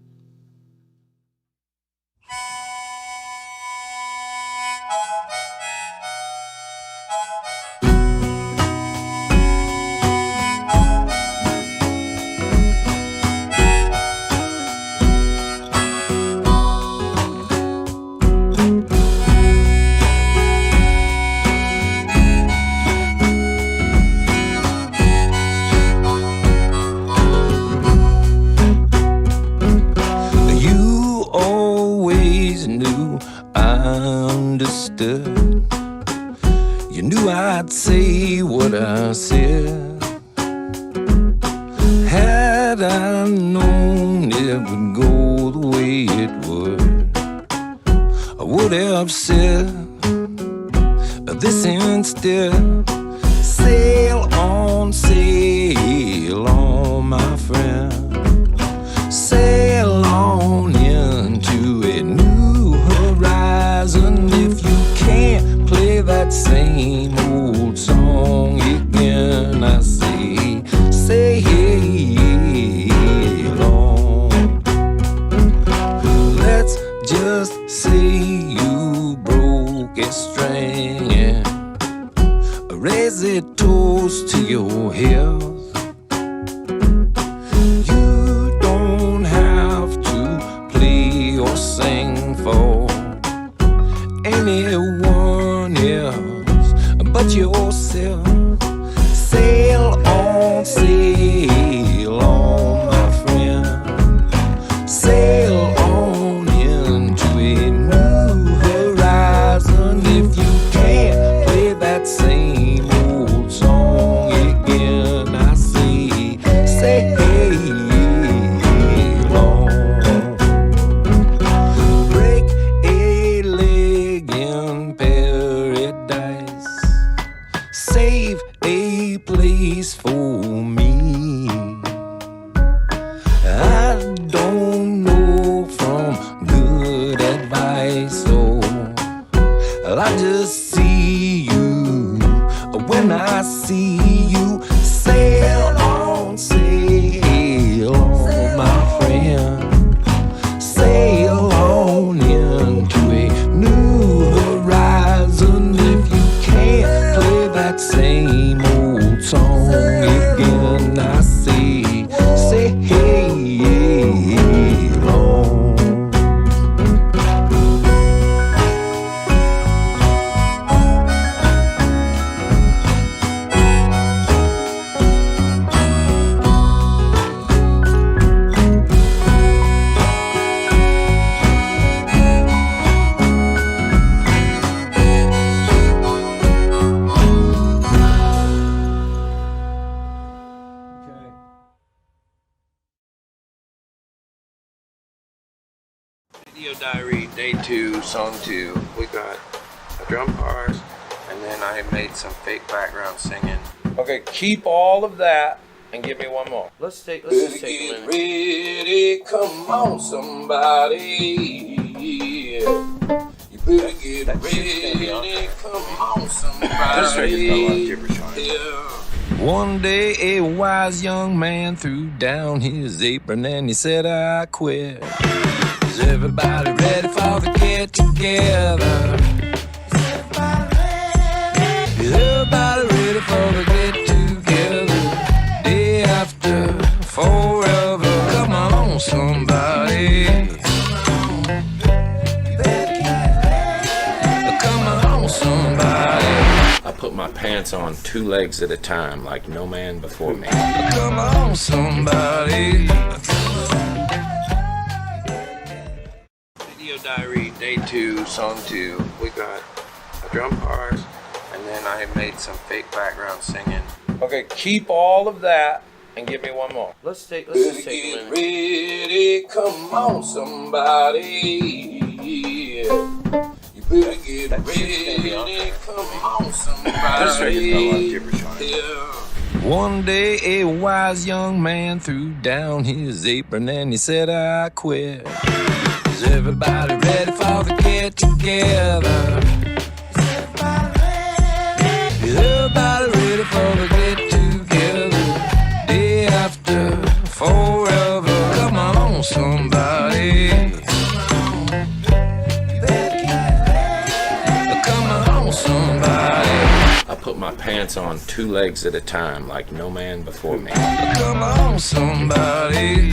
You knew I'd say what I said. Had I known it would go the way it would, I would have said this instead. Sail on, my friend. Sail on into a new horizon. If you can't play that same old song again, I say, sail on. Let's just say you broke a string and raise a toast to your health. You don't have to play or sing for anyone else but yourself. Sail on, my friend. Sail on into a new horizon. If you can't play that same old song again, I say, sail on. Break a leg in paradise. Save a place for me. I don't know from good advice, so I just see you when I see you. Sail on, my friend. Sail on into a new horizon. If you can't play that same old song again, I say, sail on. Video diary, day 2, song 2. We got a drum part, and then I made some fake background singing. Okay, keep all of that and give me one more. Let's just take a minute. Ready, come on, somebody. You better get ready, come on, somebody. One day a wise young man threw down his apron and he said, I quit. Is everybody ready for the get together? Is everybody ready for the get together? Day after forever. Come on, somebody. Come on. my pants on 2 legs at a time like no man before me. Come on, somebody. Video diary, day 2, song 2. We got a drum part, and then I made some fake background singing. Okay, keep all of that and give me one more. Let's just take a minute. Get ready, come on, somebody. You better get ready, come on, somebody. One day a wise young man threw down his apron and he said, I quit. Is everybody ready for the get together? Is everybody ready for the get together? Day after forever. Come on, somebody. I put my pants on 2 legs at a time like no man before me. Come on, somebody.